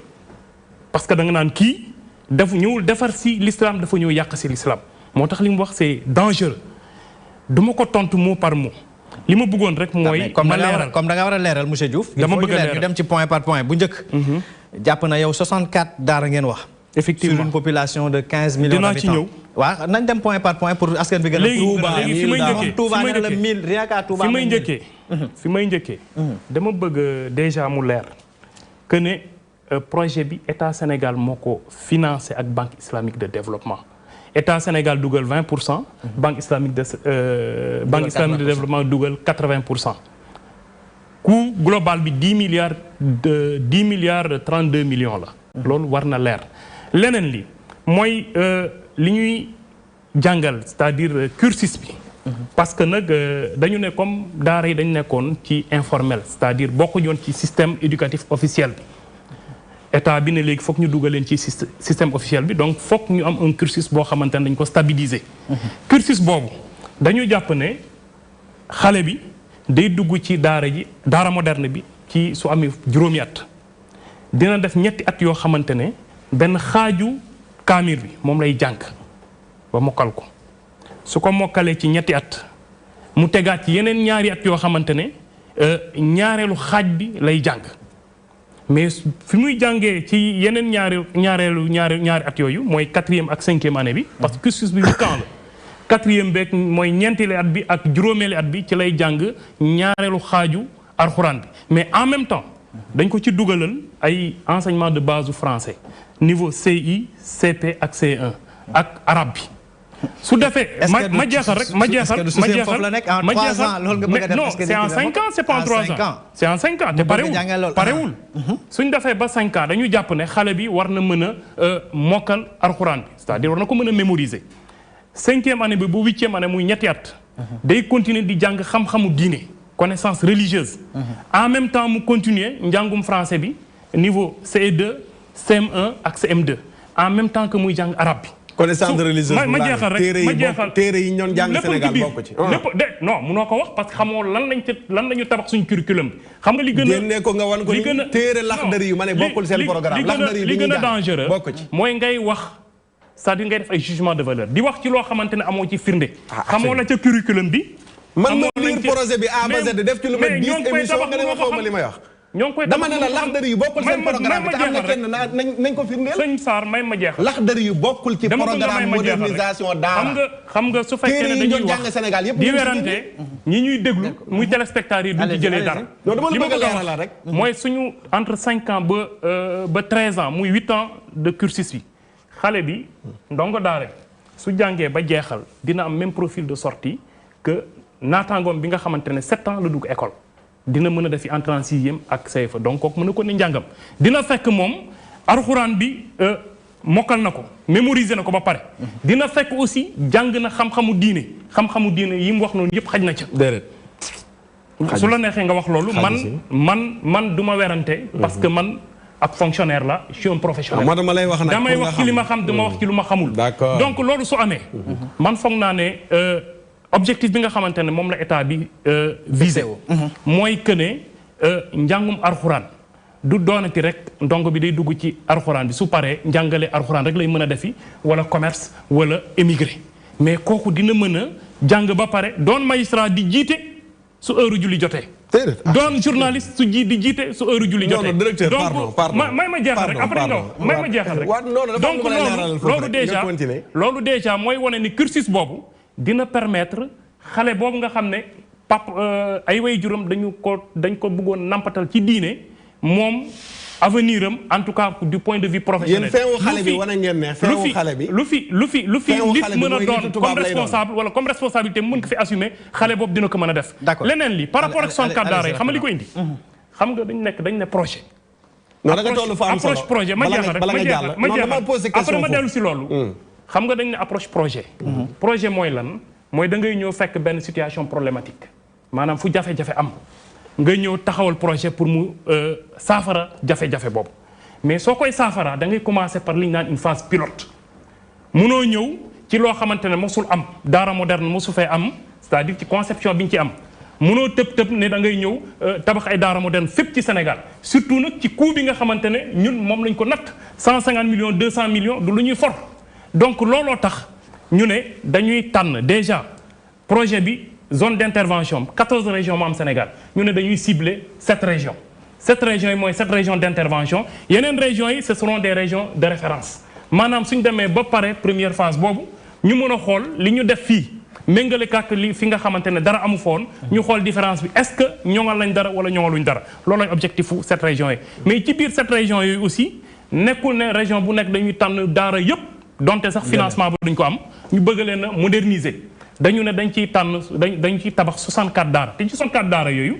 parce que da nga naan kii dafa ñëwul defar si l'islam dafa ñëw yàq si l'islam moo tax li mu wax c'est dangereux du ma ko tontu mot par mot li ma bëggoon rek mooy ma leeral comme da nga war a leeral monsieur Diouf dama bëgg a leeral ñu dem ci point par point bu njëkk jàpp na yow 64 daara ngeen wax effectivement sur une population de 15 millions d'habitants. dinaa ci ñëw waaw nañ dem point par point pour askan bi gën a. léegi Touba nee na la 1000 rien qu'à Touba. fi may njëkkee dama bëgg déjà mu leer que ne projet bi état Sénégal moo ko financé ak banque islamique de développement état Sénégal dugal 20%. banque islamique de développement dugal 80%. coût global bi 10 milliards 32 millions la. loolu war na leer. leneen li mooy li ñuy jàngal c'est-à-dire cursus bi parce que nag dañu ne comme daara yi dañu nekkoon ci informel c'est-à-dire bokkuñu woon ci système éducatif officiel bi état bi ne léegi foog ñu dugal leen ci système officiel bi donc foog ñu am un cursus boo xamante ne dañ ko stabiliser cursus boobu dañu jàpp ne xale bi day dugg ci daara moderne bi ci su amee juróomi at dina def ñetti at yoo xamante ne benn xaaju kaamir bi moom lay jàng ba mokkal ko su ko mokkalee ci ñetti at mu tegaat ci yeneen ñaari at yoo xamante ne ñaareelu xaaj bi lay jàng mais fi muy jàngee ci yeneen ñaari at yooyu mooy 4e ak 5e année bi parce que cursus bi 8 ans la 4e beeg mooy ñeenteeli at bi ak juróomeeli at bi ci lay jàng ñaareelu xaaju alxuraan bi mais en même temps dañ ko ci dugalal ay enseignement de base français niveau CI CP ak C1 ak arabe bi su defee ma jeexal rek ma jeexal non c'est en 5 ans c'est pas en 3 ans c'est en 5 ans te parewul suñ defee ba 5 ans dañu jàpp ne xale bi war na mën a mokkal alxuraan bi c'est-à-dire war na ko mën a mémoriser 5e année bi bu 8e année muy ñetti at day continuer di jàng xam-xamu diine connaissance religieuse en même temps mu continuer njàngum français bi niveau CE2 CM1 ak CM2 en même temps que muy jàng arabe bi connaissance religieuse ma jeexal rek téere yi ñoon jàng Sénégal bokk ci non munoo ko wax parce que xamoo lan lañu tabax suñu curriculum bi xam nga li gën a génne ko nga wan ko téere Laxdari yu ma ne bokkul seen programme Laxdari li gën a dangereux bokk ci mooy ngay wax c'est-à-dire ngay def ay jugement de valeur di wax ci loo xamante ne amoo ci firnde xamoo la ca curriculum bi man ma lire projet bi A ba Z def ci lu mel 10 émissions nga ne waxoo ma li may wax dama ne la Laxdari yu bokkul seen programme bi te am na kenn nañ ko firndeel sëñ Sarr may ma jeexal Laxdari yu bokkul ci programme modernisation daara xam nga su fekkee ne dañuy wax Sénégal yëpp di werante ñi ñuy déglu muy téléspectateurs yi duñ ci jëlee dara li ma bëgg a wax rek mooy suñu entre 5 ans ba 13 ans muy 8 ans de cursus bi xale bi ndongo daara su jàngee ba jeexal dina am même profil de sortie que naataangoom bi nga xamante ne 7 ans la dugg école dina mën a def entrée en 6e ak CFA donc kooku mën na ko ne njàngam dina fekk moom alxuraan bi mokkal na ko mémoriser na ko ba pare dina fekk aussi jàng na xam-xamu diine yi mu wax noonu yëpp xaj na ca déedéet su la neexee nga wax loolu man du ma werante parce que man ab fonctionnaire la je suis un professionnel damay wax ci li ma xam dama wax ci lu ma xamul donc loolu su amee man foog naa ne objectif bi nga xamante ne moom la état bi visé mooy que ne njàngum alxuraan du doonati rek ndongo bi day dugg ci alxuraan bi su paree njàngale alxuraan rek lay mën a defi wala commerce wala émigré mais kooku dina mën a jàng ba pare doon magistrat di jiite su heure julli jotee doon journaliste di jiite su heure julli jotee donc may ma jeexal rek après nga wax may ma jeexal rek donc loolu déjà mooy wane ni cursus boobu dina permettre xale boobu nga xam ne ay waajuram dañ ko bëggoon nampatal ci diine moom avenir am en tout cas du point de vue professionnel. yéen feewu xale bi wane ngeen ne feewu xale bi lu fi nit mën a doon comme responsable wala comme responsabilité mu mën ko fi assumer xale boobu dina ko mën a def. leneen li par rapport ak 64 daara yi xam nga li ko indi. xam nga dañ ne projet. non da nga toll fa am solo approche projet ma jeexal rek ma jeexal après ma dellu si loolu. xam nga dañ ne approche projet. projet mooy lan mooy da ngay ñëw fekk benn situation problématique maanaam fu jafe-jafe am nga ñëw taxawal projet pour mu saafara jafe-jafe boobu mais soo koy saafara da ngay commencer par li ñu naan une phase pilote munoo ñëw ci loo xamante ne mosul am daara moderne mosu fee am c'est-à-dire ci conception bi ñu ci am munoo tëb ne da ngay ñëw tabax ay daara moderne fépp ci Sénégal surtout nag ci coût bi nga xamante ne ñun moom lañ ko natt 150 millions 200 millions du lu ñuy for donc looloo tax ñu ne dañuy tànn déjà projet bi zone d'intervention 14 régions moo am Sénégal ñu ne dañuy cibler 7 régions 7 régions yi mooy 7 régions d'intervention yeneen régions yi ce seront des régions de référence maanaam suñ demee ba pare première phase boobu ñu mën a xool li ñu def fii méngale kàkk li fi nga xamante ne dara amu foon ñu xool différence bi est-ce que ñoŋal lañ dara wala ñoŋaluñ dara loolooy objectif u 7 régions yi mais ci biir 7 régions yooyu aussi nekkul ne région bu nekk dañuy tànn daara yépp donte sax financement ba duñ ko am ñu bëgg leen a moderniser dañu ne dañ ciy tànn dañ ciy tabax 64 daara te ci 64 daara yooyu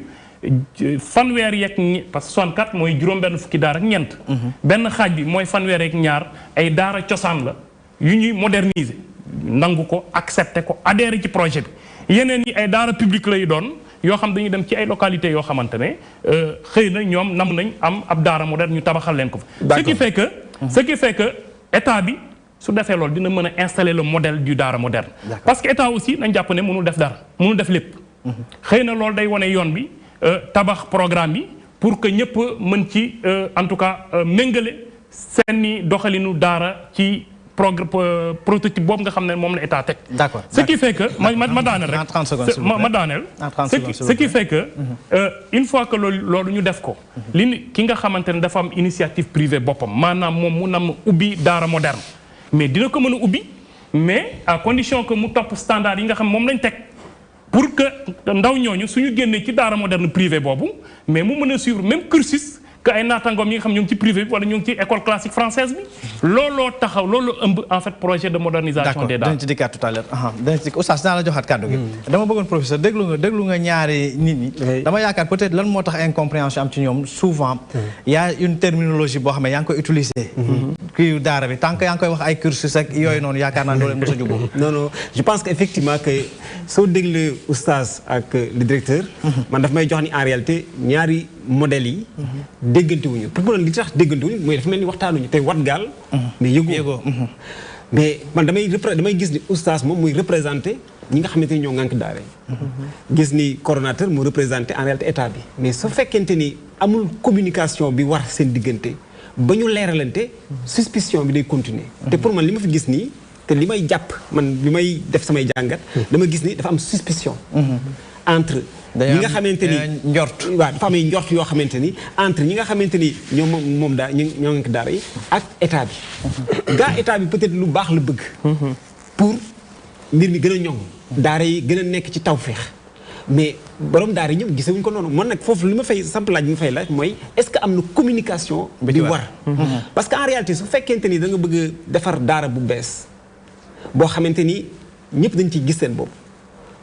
fanweer yeeg parce que 64 mooy juróom-benn fukki daara ak ñeent. benn xaaj bi mooy fanweer yeeg ñaar ay daara cosaan la yu ñuy moderniser nangu ko accepter ko adhérer ci projet bi yeneen yi ay daara publique lay doon yoo xam dañuy dem ci ay localités yoo xamante ne xëy na ñoom nam nañ am ab daara moderne ñu tabaxal leen ko fa. ce qui fait que état bi. su defee loolu dina mën a installer le modèle du daara moderne parce que état aussi nañ jàpp ne mënul def dara mënul def lépp xëy na loolu day wane yoon bi tabax programme bi pour que ñëpp mën ci en tout cas méngale seeni doxalinu daara ci prototype boobu nga xam ne moom la état teg. D'accord. Ce qui fait que ma daaneel rek. 30 secondes s'il vous plaît. ma daaneel. Ce qui fait que une fois que loolu ñu def ko. ki nga xamante ne dafa am initiative privée boppam maanaam moom mu nam ubbi daara moderne mais dina ko mën a ubbi mais à condition que mu topp standard yi nga xam moom lañ teg pour que ndaw ñooñu suñu génnee ci daara moderne privé boobu mais mu mën a suivre même cursus que ay naataangoom yi nga xam ñu ngi ci privé bi wala ñu ngi ci école classique française bi looloo taxaw loolu ëmb en fait projet de modernisation des daara. dinañ ci dikkaat tout à l'heure dinañ ci oustaz dinaa la joxaat kàddu gi. dama bëggoon professeur déglu nga ñaari nit ñi. dama yaakaar peut-être lan moo tax incompréhension am ci ñoom souvent. y a une terminologie boo xam ne yaa ngi koy utiliser. kii daara bi tant que yaa ngi koy wax ay cursus ak yooyu noonu yaakaar naa doo leen mos a jubóo. non je pense que effectivement que soo déglu oustaz ak le directeur. man daf may jox ni en réalité ñaari modèles yi. déggante wuñu pour mu li tax déggante wuñu mooy dafa mel ni waxtaanuñu tey wat gaal. mais yëgoo mais man damay gis ni oustaz moom muy représenté ñi nga xamante ni ñoo ngànk daara yi. gis ni coordonnateur mu représenté en réalité état bi. mais su fekkente ni amul communication bi war seen diggante ba ñu leeralante suspicion bi day continuer. te pour man li ma fi gis nii te li may jàpp man li may def samay jàngat. dama gis ni dafa am suspicion. entre ñi nga xamante ni njort waaw dafa am ay njort yoo xamante ni entre ñi nga xamante ni moom ñoo ngi daara yi ak état bi. gaa état bi peut-être lu baax la bëgg. pour mbir mi gën a ñoŋ. daara yi gën a nekk ci tawféex mais borom daara yi ñoom gisewuñ ko noonu man nag foofu li ma fay samp laaj bi ma fay laaj mooy est-ce que am na communication. bi war parce que en réalité su fekkente ni da nga bëgg a defar daara bu bees boo xamante ni ñëpp dañ ciy gis seen bopp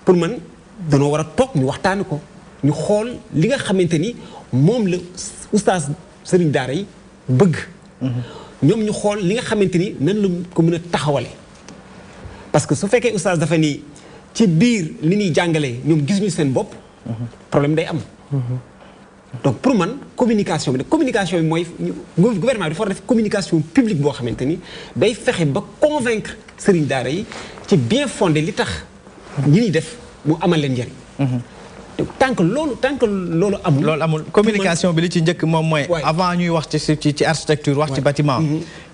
pour man. danoo war a toog ñu waxtaani ko ñu xool li nga xamante ni moom la oustaz sëriñ daara yi bëgg. ñoom ñu xool li nga xamante ni nan la ko mën a taxawale parce que su fekkee oustaz dafa ni ci biir li ñuy jàngalee ñoom gisuñu seen bopp. problème day am. donc pour man communication bi mooy gouvernement bi dafa war a def communication publique boo xamante ni day fexe ba convaincre sëriñ daara yi ci bien fondé li tax ñi ñuy def. mu amal leen njëriñ. tant que loolu amul. communication bi li ci njëkk moom mooy. avant ñuy wax ci architecture wax ci bâtiment.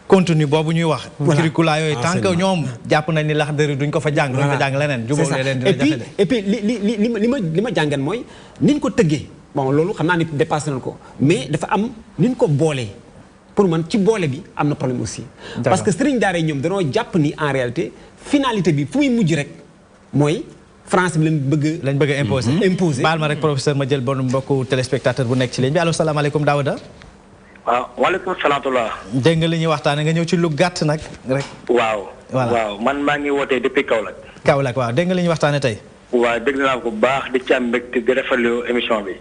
contenu boobu ñuy wax. curricula yooyu tant que ñoom jàpp nañ ni Laxdari duñ ko fa jàng. duñ ko jàng leneen jubóo leen dina jafe de. et puis li ma jàngan mooy niñ ko tëggee bon loolu xam naa ni dépassé nañ ko mais dafa am niñ ko boolee pour man ci boole bi am na problème aussi. parce que sëriñ daara yi ñoom danoo jàpp ni en réalité finalité bi fu muy mujj rek mooy. France bi lañ bëgg a imposer. baal ma rek professeur ma jël bon mbokku téléspectateur bu nekk ci ligne bi allo salaamaaleykum Daouda. waaw waaleykum salaam. dégg nga li ñuy waxtaanee nga ñëw ci lu gàtt nag rek. waaw man maa ngi wootee depuis Kaolack. Kaolack waaw dégg nga li ñuy waxtaanee tey. waaw dégg naa ko bu baax di ci am mbégte di rafetlu émission bi.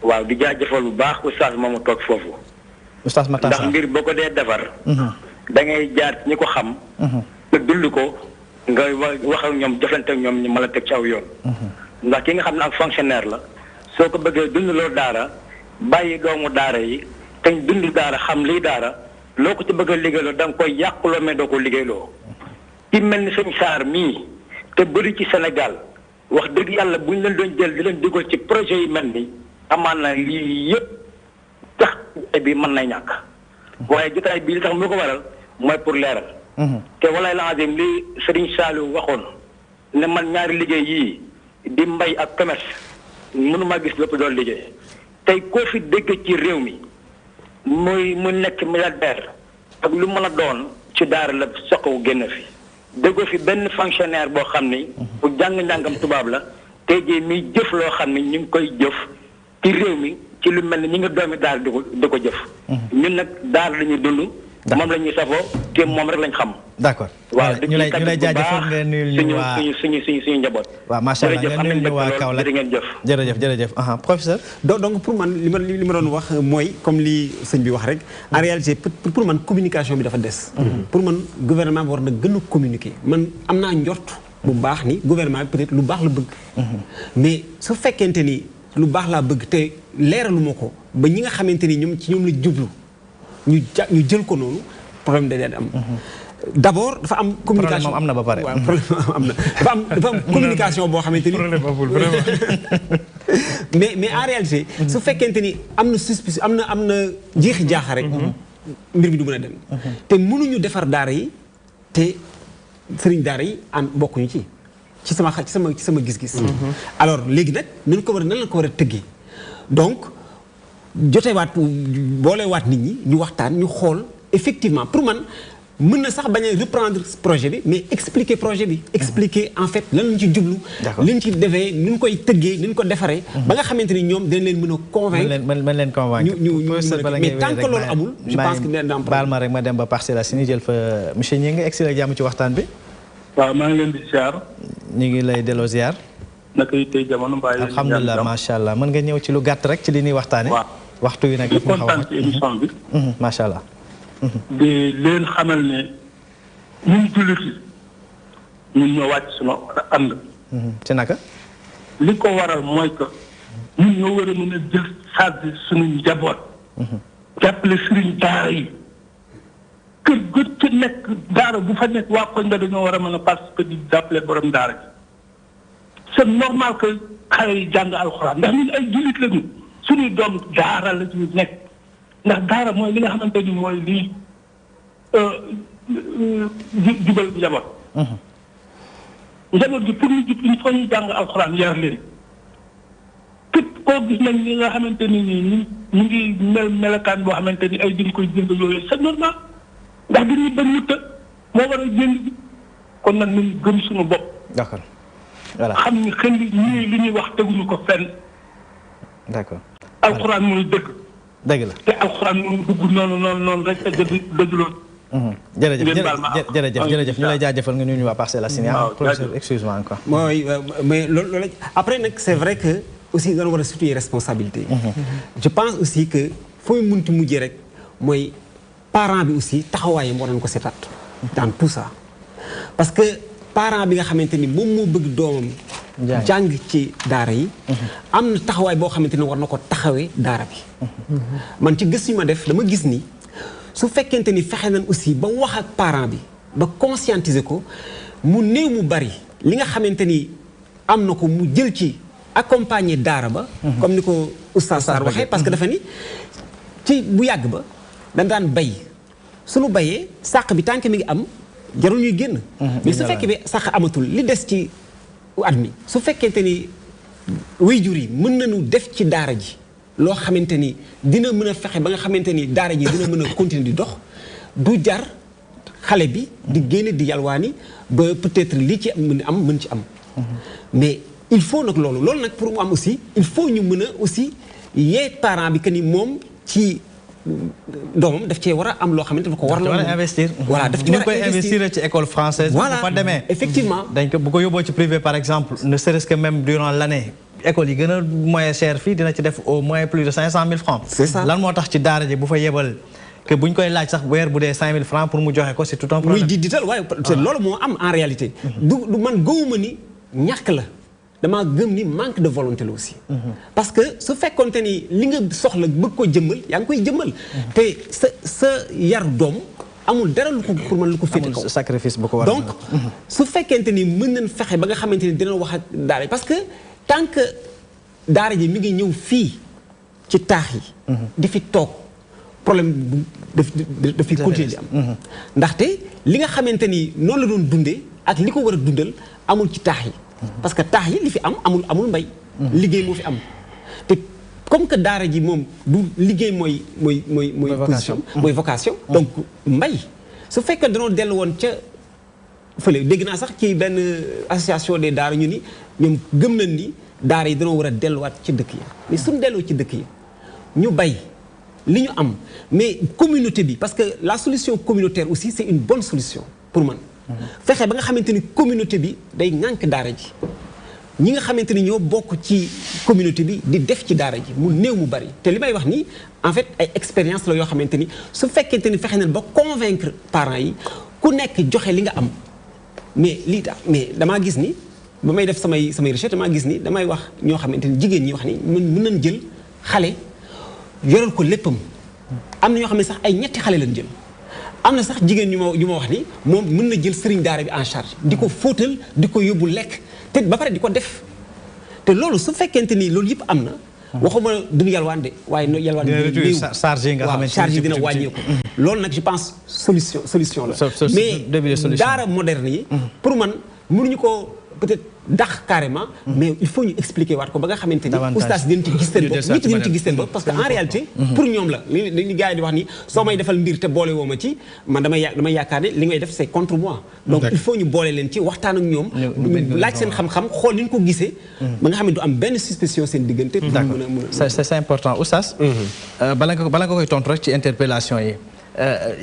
waaw di jaajëfal bu baax oustaz moomu toog foofu. oustaz Matar ndax mbir boo ko dee defar. da ngay jaar ñi ko xam. te dund ko. nga wax ak ñoom jëflante ak ñoom ñu mën a teg ci aw yoon. ndax ki nga xam ne ak fonctionnaire la soo ko bëggee dund loo daara bàyyi doomu daara yi te dund daara xam lii daara loo ko ci bëgg a liggéeyloo da nga koy yàquloo mais doo ko liggéeyloo. ci mel ni sëñ Saar mii te bëri ci Sénégal wax dëgg yàlla bu ñu leen doon jël di leen dugal ci projet yi mel ni amaan na lii yëpp tax bi mën na ñàkk. waaye jotaay bii li tax moo ko waral mooy pour leeral. te walaay la azim li Serigne Saliou waxoon ne man ñaari liggéey yii di mbay ak commerce mënuma gis lépp doon liggéey tey koo fi dégg ci réew mi mu nekk milliardaire ak lu mën a doon ci daara la soqawu génn fi déggoo fi benn fonctionnaire boo xam ni bu jàng-njàngam tubaab la tey jii miy jëf loo xam ni ñu ngi koy jëf ci réew mi ci lu mel ni ñi nga doomi daara di ko jëf ñun nag daara la ñuy dund moom la ñuy safoo te moom rek lañ xam. d'accord waaw ñu lay jaajëfal nga nuyul ñu waa suñu njaboot. waaw macha allah nga nuyul ñu waa Kaolack jërëjëf professeur. donc pour man li ma doon wax mooy comme li sëñ bi wax rek en réalité pour man communication bi dafa des. pour man gouvernement bi war na gën a communiquer man am naa njort bu baax ni gouvernement bi peut-être lu baax la bëgg. mais su fekkente ni lu baax laa bëgg te leeralu ma ko ba ñi nga xamante ni ñoom la jublu. ñu jël ko noonu problème da am d'abord dafa am communication problème am na ba pare. waaw problème am na dafa am communication boo xamante ni problème amul vraiment. mais en réalité su fekkente ni am na suspicion am na jeexi jaaxa rek mbir mi du mën a dem te mënuñu defar daara yi te sëriñ daara yi bokkuñu ci sama gis-gis alors léegi nag nan la ko war a tëggee donc jotewaat boolewaat nit ñi ñu waxtaan ñu xool effectivement pour man mën na sax bañ a reprendre projet bi mais expliquer projet bi expliquer en fait lan lañ ci jublu liñ ci defee ni ñu koy tëggee ni ñu ko defaree ba nga xamante ni ñoom dañ leen mën a convaincre mën leen convaincre mais tant que loolu amul je pense que dina am baal ma rek ma dem ba Parcelles Assainies jël fa monsieur Gningue egsi la jàmm ci waxtaan bi waaw maa ngi leen di ziar ñu ngi lay delloo ziar naka yi tey jamono mbaa alhamdulilah macha allah mën nga ñëw ci lu gàtt rek ci li ñuy waxtaane waxtu wi nag di kontaan ci émission bi macha allah di leen xamal ne ñun jullit yi ñun ñoo wàcc sunu ànd ci naka li ko waral mooy que ñun ñoo war a mën a jël charge suñu njaboot jàppale sëriñ daara yi kër gën ci nekk daara bu fa nekk waa koñ nga dañoo war a mën a participer di jàppale borom daara ji c'est normal que xale yi jàng alxuraan ndax ñun ay jullit lañu suñuy doom daara la ñu nekk ndax daara mooy li nga xamante ni mooy lii jubal njaboot. njaboot gi pour ñu jub il faut ñu jàng alxuraan yar leen képp koo gis nañ li nga xamante ni nii ñu ngi melakaan boo xamante ni ay dañ koy jënd yooyu c'est normal ndax dañuy bañ wutta moo war a jënd bi kon nag nañu gëm suñu bopp. d'accord voilà xam ni xel ñii li ñuy wax teguñu ko fenn. d'accord alxuraan mooy dëgg. dëgg la te alxuraan mënu dugg noonu rek te dëgg loolu. jërëjëf ñu lay jaajëfal nga nuyu ñu waa Parcelles Assainies. professeur excuse-moi encore. mooy mais loolu après nag c'est vrai que aussi dañu war a situer responsabilité. je pense aussi que fooy munti mujjee rek mooy parent bi aussi taxawaayam war nañu ko seetaat dans tout ça parce que parent bi nga xamante ni moom moo bëgg doomam jàng ci daara yi am na taxawaay boo xamante ni war na ko taxawee daara bi man ci gëstu yi ma def dama gis ni su fekkente ni fexe nañ aussi ba wax ak parent bi ba conscientiser ko mu néew mu bari li nga xamante ni am na ko mu jël ci accompagner daara ba comme ni ko Oustaz Sarr waxee parce que dafa ni ci bu yàgg ba dañ daan bay suñu bayee sàq bi tànk mi ngi am jarul ñuy génn mais su fekkee bi sàq amatul li des ci at mi su fekkente ni waajur yi mën nañu def ci daara ji loo xamante ni dina mën a fexe ba nga xamante ni daara ji dina mën a continuer di dox du jar xale bi di génne di yalwaani ba peut-être li ci mën ci am mais il faut nag loolu nag pour mu am aussi il faut ñu mën a aussi yee parent bi que ni moom ci doomam daf cee war a am loo xamante dafa ko war a investir. voilà daf ci war a investir ci école française. voilà bu fa demee effectivement. dañ ko bu ko yóbboo ci privé par exemple ne serait-ce que même durant l'année école yi gën a moyen cher fii dina ci def au moins plus de 500 000 francs. c'est ça lan moo tax ci daara ji bu fa yebal que buñ koy laaj sax weer bu dee 5 000 francs pour mu joxe ko c'est tout un problème. muy digital waaye loolu moo am en réalité. du man gëwuma ni ñàkk la. damaa gëm ni manque de volonté la aussi. parce que su fekkoonte ni li nga soxla bëgg ko jëmmal yaa ngi koy jëmmal. te sa yar doom amul dara lu ko pour man lu ko féete kaw. sacrifice bu ko war donc su fekkente ni mën nañ fexe ba nga xamante ni dina wax ak daara parce que tant que daara ji mi ngi ñëw fii ci taax yi. di fi toog problème bu daf fi continuer di am. ndaxte li nga xamante ni noonu la doon dundee ak li ko war a dundal amul ci taax yi. parce que taax yi li fi am amul mbay. liggéey moo fi am te comme que daara ji moom du liggéey mooy position mooy vocation. donc mbay su fekkee dañoo dellu woon ca fële dégg naa sax ci benn association des daara ñu ni ñoom gëm nañ ni daara yi dañoo war a delluwaat ci dëkk yi mais suñu delloo ci dëkk yi ñu bay li ñu am mais communauté bi parce que la solution communautaire aussi c'est une bonne solution pour man. fexe ba nga xamante ni communauté bi day ŋànk daara ji ñi nga xamante ni ñoo bokk ci communauté bi di def ci daara ji mu néew mu bari te li may wax nii en fait ay expérience la yoo xamante ni su fekkente ni fexe nañ ba convaincre parents yi ku nekk joxe li nga am mais lii tax mais damaa gis ni ba may def samay recherche damaa gis ni damay wax ñoo xamante ni jigéen ñi wax ni mën nañ jël xale yoral ko léppam am na ñoo xam ne sax ay ñetti xale lañ jël am na sax jigéen ñu ma wax ni moom mën na jël sëriñ daara bi en charge di ko fóotal di ko yóbbu lekk te ba pare di ko def te loolu su fekkente ni loolu yëpp am na waxuma duñu yalwaan de waaye yalwaan charge nga xamante charge yi dina wàññeeku loolu nag je pense solution la mais daara moderne yi pour man mënuñu ko peut-être dax carrément mais il faut ñu expliquer waat ko ba nga xamante ni oustaz dinañ ci gis seen bopp nit dinañ ci gis seen bopp parce que en réalité pour ñoom la li gars yi di wax ni soo may defal mbir te boole woo ma ci man damay yaakaar ne li ngay def c'est contre moi donc il faut ñu boole leen ci waxtaan ak ñoom laaj seen xam-xam xool ni ñu ko gisee ba nga xam ne du am benn suspicion seen diggante c'est important oustaz bala nga koy tontu rek ci interpellation yi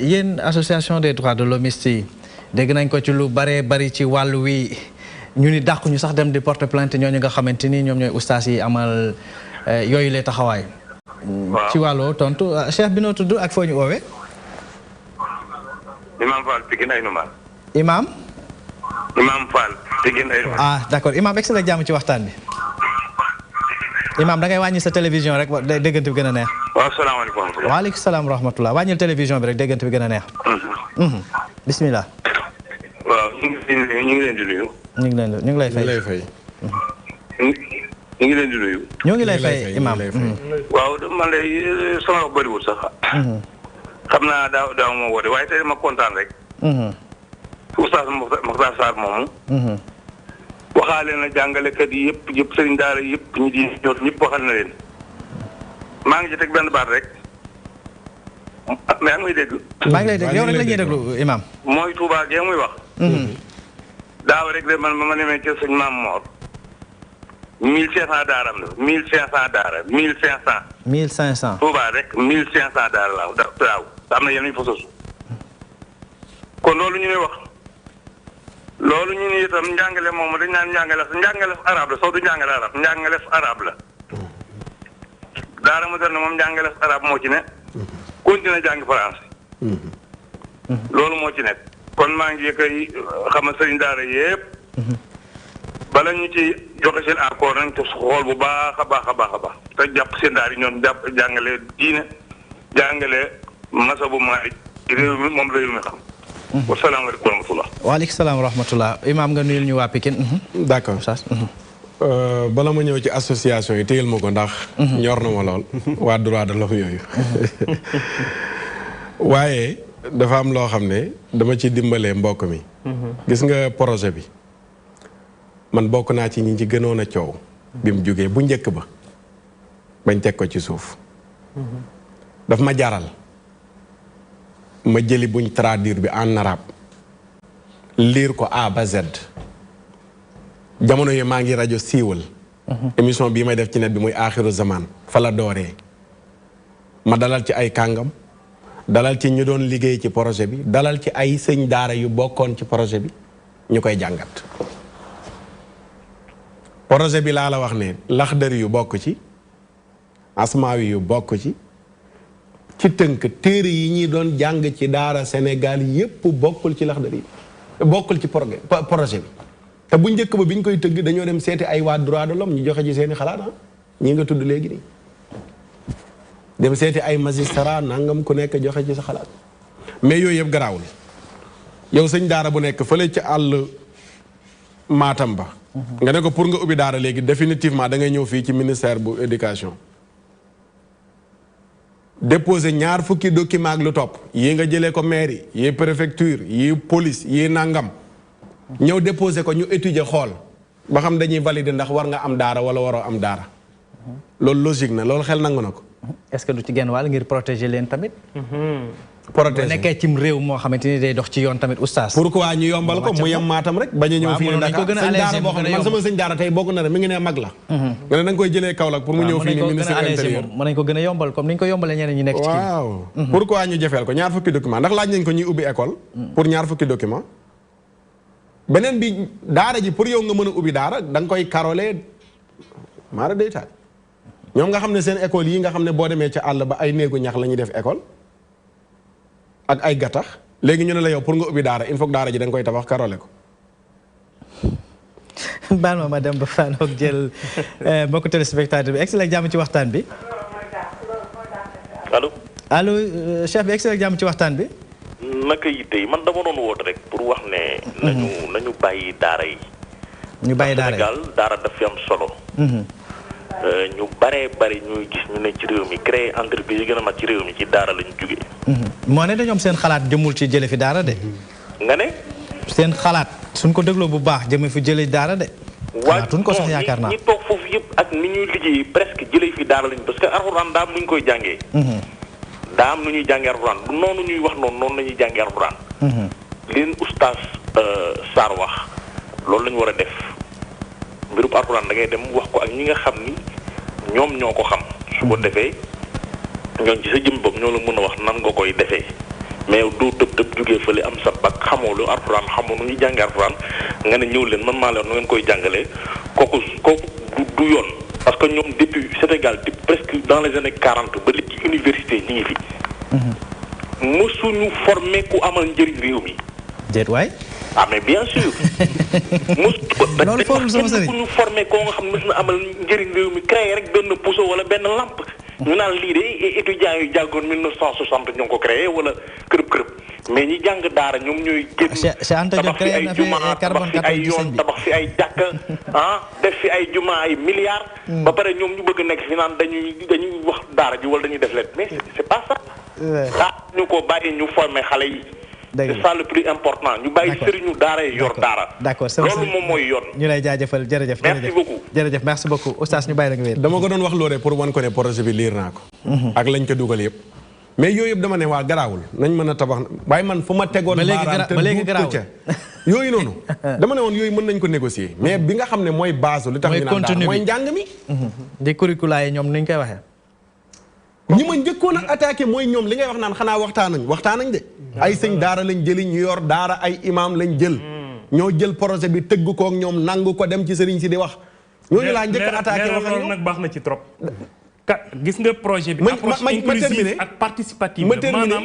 yéen association des droits de l'homme yi dégg nañ ko ci lu bari ci wàllu wi ñu ni dàqu ñu sax dem di porter plainte ñooñu nga xamante ni ñoom ñooy ustaas yi amal yooyu lay taxawaay. ci wàllu tontu cheikh bi noo tudd ak foo ñu oowee. Imam Fall Pikine ay numaan. Imam Fall Pikine ay numaan. d'accord Imam egsi la jàmm ci waxtaan bi. Imam da ngay wàññi sa télévision rek déggante bi gën a neex. waaw salaamaaleykum. waaleykum salaam wa rahmatulah wàññil télévision bi rek déggante bi gën a neex. bismillah. waaw ñu ngi leen di nuyu. ñu ngi lay fay. ñu ngi leen di nuyu. ñoo ngi lay fay Imam. waaw man de sama wax bëriwul sax. xam naa daaw ma woote waaye tey ma kontaan rek. Oustaz Mokhtar Sarr moomu. waxaale na jàngalekat yi yëpp sëriñ daara yëpp ñi di ñor ñëpp waxal na leen. maa ngi ci teg benn baat rek. mais yaa ngi may dégg. maa ngi lay dégg yow rek la ñuy déglu Imam. mooy Touba gee muy wax. daaw rek de man ma demee ci sëñ Maam Mor 1500 daaram la 1500 daara 1500. 1500. Touba rek 1500 daara laaw daaw am na yenn yu fa sosu kon loolu ñu ne wax loolu ñu ne itam njàngale moomu dañ naan njàngale arab la soo du njàngale arab njàngale arab la daara moderne moom njàngale arab moo ci ne continuer jàng français loolu moo ci nekk. kon maa ngi koy xamal sëriñ daara yëpp bala ñu ci joxe seen accord nañ ko xool bu baax a baax te jàpp seen daara yi ñoom jàngale diine jàngale masa bu maay réew mi moom réew mi xam. wasalaamaaleykum wa rahmatulah. waaleykum salaam wa rahmatulah Imaam nga nuyul ñu waa Pikine. d'accord bala ma ñëw ci association yi téyel ma ko ndax. ñor na ma lool waa droit de l'homme yooyu waaye. dafa am loo xam ne dama ci dimbalee mbokk mi gis nga projet bi man bokk naa ci ñi ci gënoon a coow bi mu jógee bu njëkk ba bañ teg ko ci suuf daf ma jaral ma jëli buñ traduire bi en arabe lire ko A ba Z jamono yi maa ngi rajo siiwal émission bii may def ci net bi muy aaxiru zaman fa la dooree ma dalal ci ay kàngam dalal ci ñu doon liggéey ci projet bi dalal ci ay sëñ daara yu bokkoon ci projet bi ñu koy jàngat projet bi laa la wax ne laxdari yu bokk ci asmaawi yu bokk ci tënk téere yi ñuy doon jàng ci daara Sénégal yépp bokkul ci laxdari yi bokkul ci projet bi te bu njëkk ba bi ñu koy tëgg dañoo dem seeti ay waa droit de l'homme ñu joxe ci seeni xalaat ñi nga tudd léegi nii dem seeti ay magistrat nangam ku nekk joxe ci sa xalaat mais yooyu yëpp garaawul yow sëñ daara bu nekk fële ci àll Matam ba nga ne ko pour nga ubbi daara léegi définitivement da ngay ñëw fii ci ministère bu éducation déposer ñaar fukki document ak lu topp yi nga jëlee ko mairie yi préfecture yi police yi nangam ñëw déposer ko ñu étudier xool ba xam dañuy valider ndax war nga am daara wala waroo am daara loolu logique na loolu xel nangu na ko. est-ce que du ci genn wàll ngir protéger leen tamit. protéger bu nekkee cim réew moo xamante ni day dox ci yoon tamit oustaz. pourquoi ñu yombal ko mu yem Matam rek bañ a ñëw fii Dakar sëñ daara boo xam ne man sama sëñ daara tey bokk na rek mi ngi ne mag la. nga ne da nga koy jëlee Kaolack pour mu ñëw fii ni ministre intérieur. mën nañ ko gën a yombal comme ni ñu ko yombalee ñeneen ñi nekk ci. waaw pourquoi ñu jafeel ko ñaar fukki document ndax laaj nañ ko ñuy ubbi école. pour ñaar fukki document. beneen bi daara ji pour yow nga mën a ubbi daara da nga koy karole maara day taal ñoom nga xam ne seen école yi nga xam ne boo demee ca àll ba ay néegu ñax la ñuy def école ak ay gattax léegi ñu ne la yow pour nga ubbi daara il faut que daara ji da nga koy tabax karole ko. baal ma dem ba Fanook jël mbokku téléspectateur bi egsi la jàmm ci waxtaan bi. allo. allo chef bi egsi la jàmm ci waxtaan bi. naka yitte yi man dama doon woote rek pour wax ne. nañu bàyyi daara yi. ñu bàyyi daara yi Sénégal daara daf fi am solo. ñu baree bari ñuy gis ñu ne ci réew mi créer entreprise yi gën a mag ci réew mi ci daara lañu jugee. moo ne dañoom seen xalaat jëmul ci jële fi daara de. nga ne. seen xalaat suñ ko dégloo bu baax jëme fi jële daara de. xalaatuñ ko sax yaakaar naa ñi toog foofu yëpp ak ni ñuy liggéey presque jëlee fi daara lañu parce que alxuraan daa am nu ñu koy jàngee. daa am nu ñuy jàngee alxuraan du noonu ñuy wax noonu la ñuy jàngee alxuraan. leen oustaz Sarr wax loolu la ñu war a def mbirub alxuraan da ngay dem wax ko ak ñi nga xam ni ñoom ñoo ko xam su ko defee ñoom ci sa jëm bopp ñoo la mën a wax nan nga koy defee mais doo tëb jógee fële am sa bac xamoo lu alxuraan xamoo nu ñuy jàngee alxuraan nga ne ñëw leen man maa leen nu ngeen koy jàngalee kooku du yoon. parce que ñoom depuis Sénégal presque dans les années 40 ba léegi ci université ñi ngi fi. mësuñu formé ku amal njëriñ réew mi. déet waay. ah mais bien sûr. loolu foofu sama sëriñ ku ñu formé koo nga xam ne mës na amal njëriñ réew mi créé rek benn puso wala benn lampe. ñu naan lii de étudiants yu jàngoon 1960 ñoo ko créé wala kërëb mais ñi jàng daara ñoom ñooy génn. tabax fi ay jumaa tabax fi ay yoon tabax fi ay jàkk def fi ay jumaa ay milliards. ba pare ñoom ñu bëgg nekk fi naan dañuy wax daara ji wala dañuy def leen mais c'est pas ça. ñu ko bàyyi ñu former xale yi. c'est ça le plus important ñu bàyyi sëriñu daara yi yor daara. d'accord loolu moom mooy yoon. ñu lay jaajëfal jërëjëf. merci beaucoup jërëjëf merci beaucoup oustaz ñu bàyyi la nga wér. dama ko doon wax loole pour wan ko ne projet bi liir naa ko. ak lañ ko dugal yëpp. mais yooyu yëpp dama ne waa garaawul nañ mën a tabax waaye man fu ma tegoon. baaraam te duut ca yooyu noonu. dama ne woon yooyu mën nañ ko négocier. mais bi nga xam ne mooy base li tax ñu naan daara mooy njàng mi. di curricula yi ñoom ni ñu koy waxee. ñi ma njëkkoon a attaqué mooy ñoom li ngay wax naan xanaa waxtaan nañ de. ay sëñ daara lañ jëli ñu yor daara ay imam lañ jël. ñoo jël projet bi tëgg kook ñoom nangu ko dem ci sëriñ si di wax. ñooñu laa njëkk a attaqué wax loolu nag baax na ci trop. gis nga projet bi. approche inclusive ak participative maanaam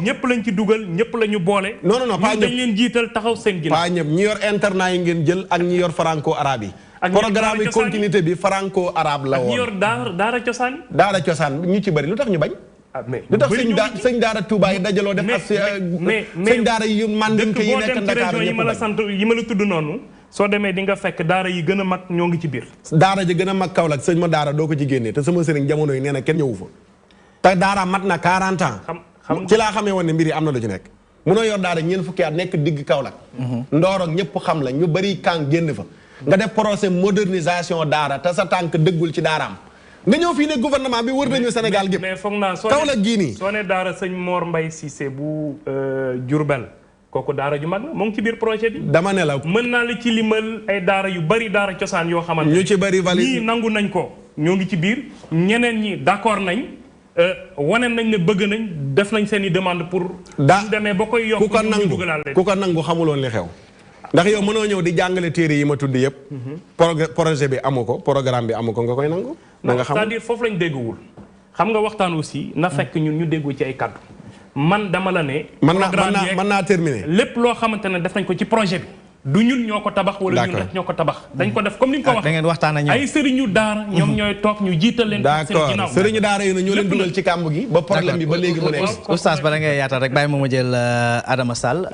ñëpp lañ ci dugal ñëpp la ñu boole. non pas ñëpp dañ leen jiital taxaw seen ginnaaw. pas ñëpp ñi yor internat yi ngeen jël ak ñi yor franco arabe yi. programme yi continuité bi franco arabe la woon. ak ñi yor daara cosaan. daara cosaan ñu ci bëri lu tax ñu bañ. lu tax sëñ daara Touba yi dajaloo def ak sëñ daara yu mandinke yi nekk Ndakaaru yi ma la sant yi ma la tudd noonu. soo demee di nga fekk daara yi gën a mag ñoo ngi ci biir. daara ji gën a mag Kaolack sëñ ma daara doo ko ci génnee te sama sëriñ jamono yi nee na kenn ñëwu fa. te daara mat na 40 ans. ci laa xamee woon ne mbir yi am na lu ci nekk. munoo yor daara ñeent fukki at nekk digg Kaolack. Ndoor ak ñëpp xam la ñu bëri kàng génn fa. nga def procès modernisation daara te sa tànk dëggul ci daaraam. nga ñëw fii ne gouvernement bi wër nañu Sénégal gépp. mais foog naa Kaolack gii nii. soo ne daara sëñ Mor Mbaye Cissé bu Diourbel kooku daara ju mag la moo ngi ci biir projet bi. dama ne la mën naa la ci limal ay daara yu bari daara cosaan yoo xamante ñu ci bari valide ñii nangu nañ ko ñoo ngi ci biir ñeneen ñi d'accord nañ wane nañ ne bëgg nañ def nañ seen i demande pour. daa demee ba koy yokk ku ko nangu xamuloon li xew. ndax yow mënoo ñëw di jàngale téere yi ma tudd yëpp. projet bi amu ko programme bi amu ko nga koy nangu. da nga xam c'est-à-dire foofu lañ dégguwul xam nga waxtaan aussi na fekk ñun ñu déggu ci ay kaddu. man dama la ne. mën naa terminer. lépp loo xamante ne def nañ ko ci projet bi. du ñun ñoo ko tabax wala ñun rek ñoo ko tabax. dañ ko def comme ni nga ko waxee. da ngeen waxtaan ak ñoom ay sëriñu daara. ñoom ñooy toog ñu jiital leen. d'accord sëriñu daara yi ñoo leen dugal ci kàmb gi. ba problème bi ba léegi mu nekk. oustaz bala ngay yaatal rek bàyyi ma jël Adama Sall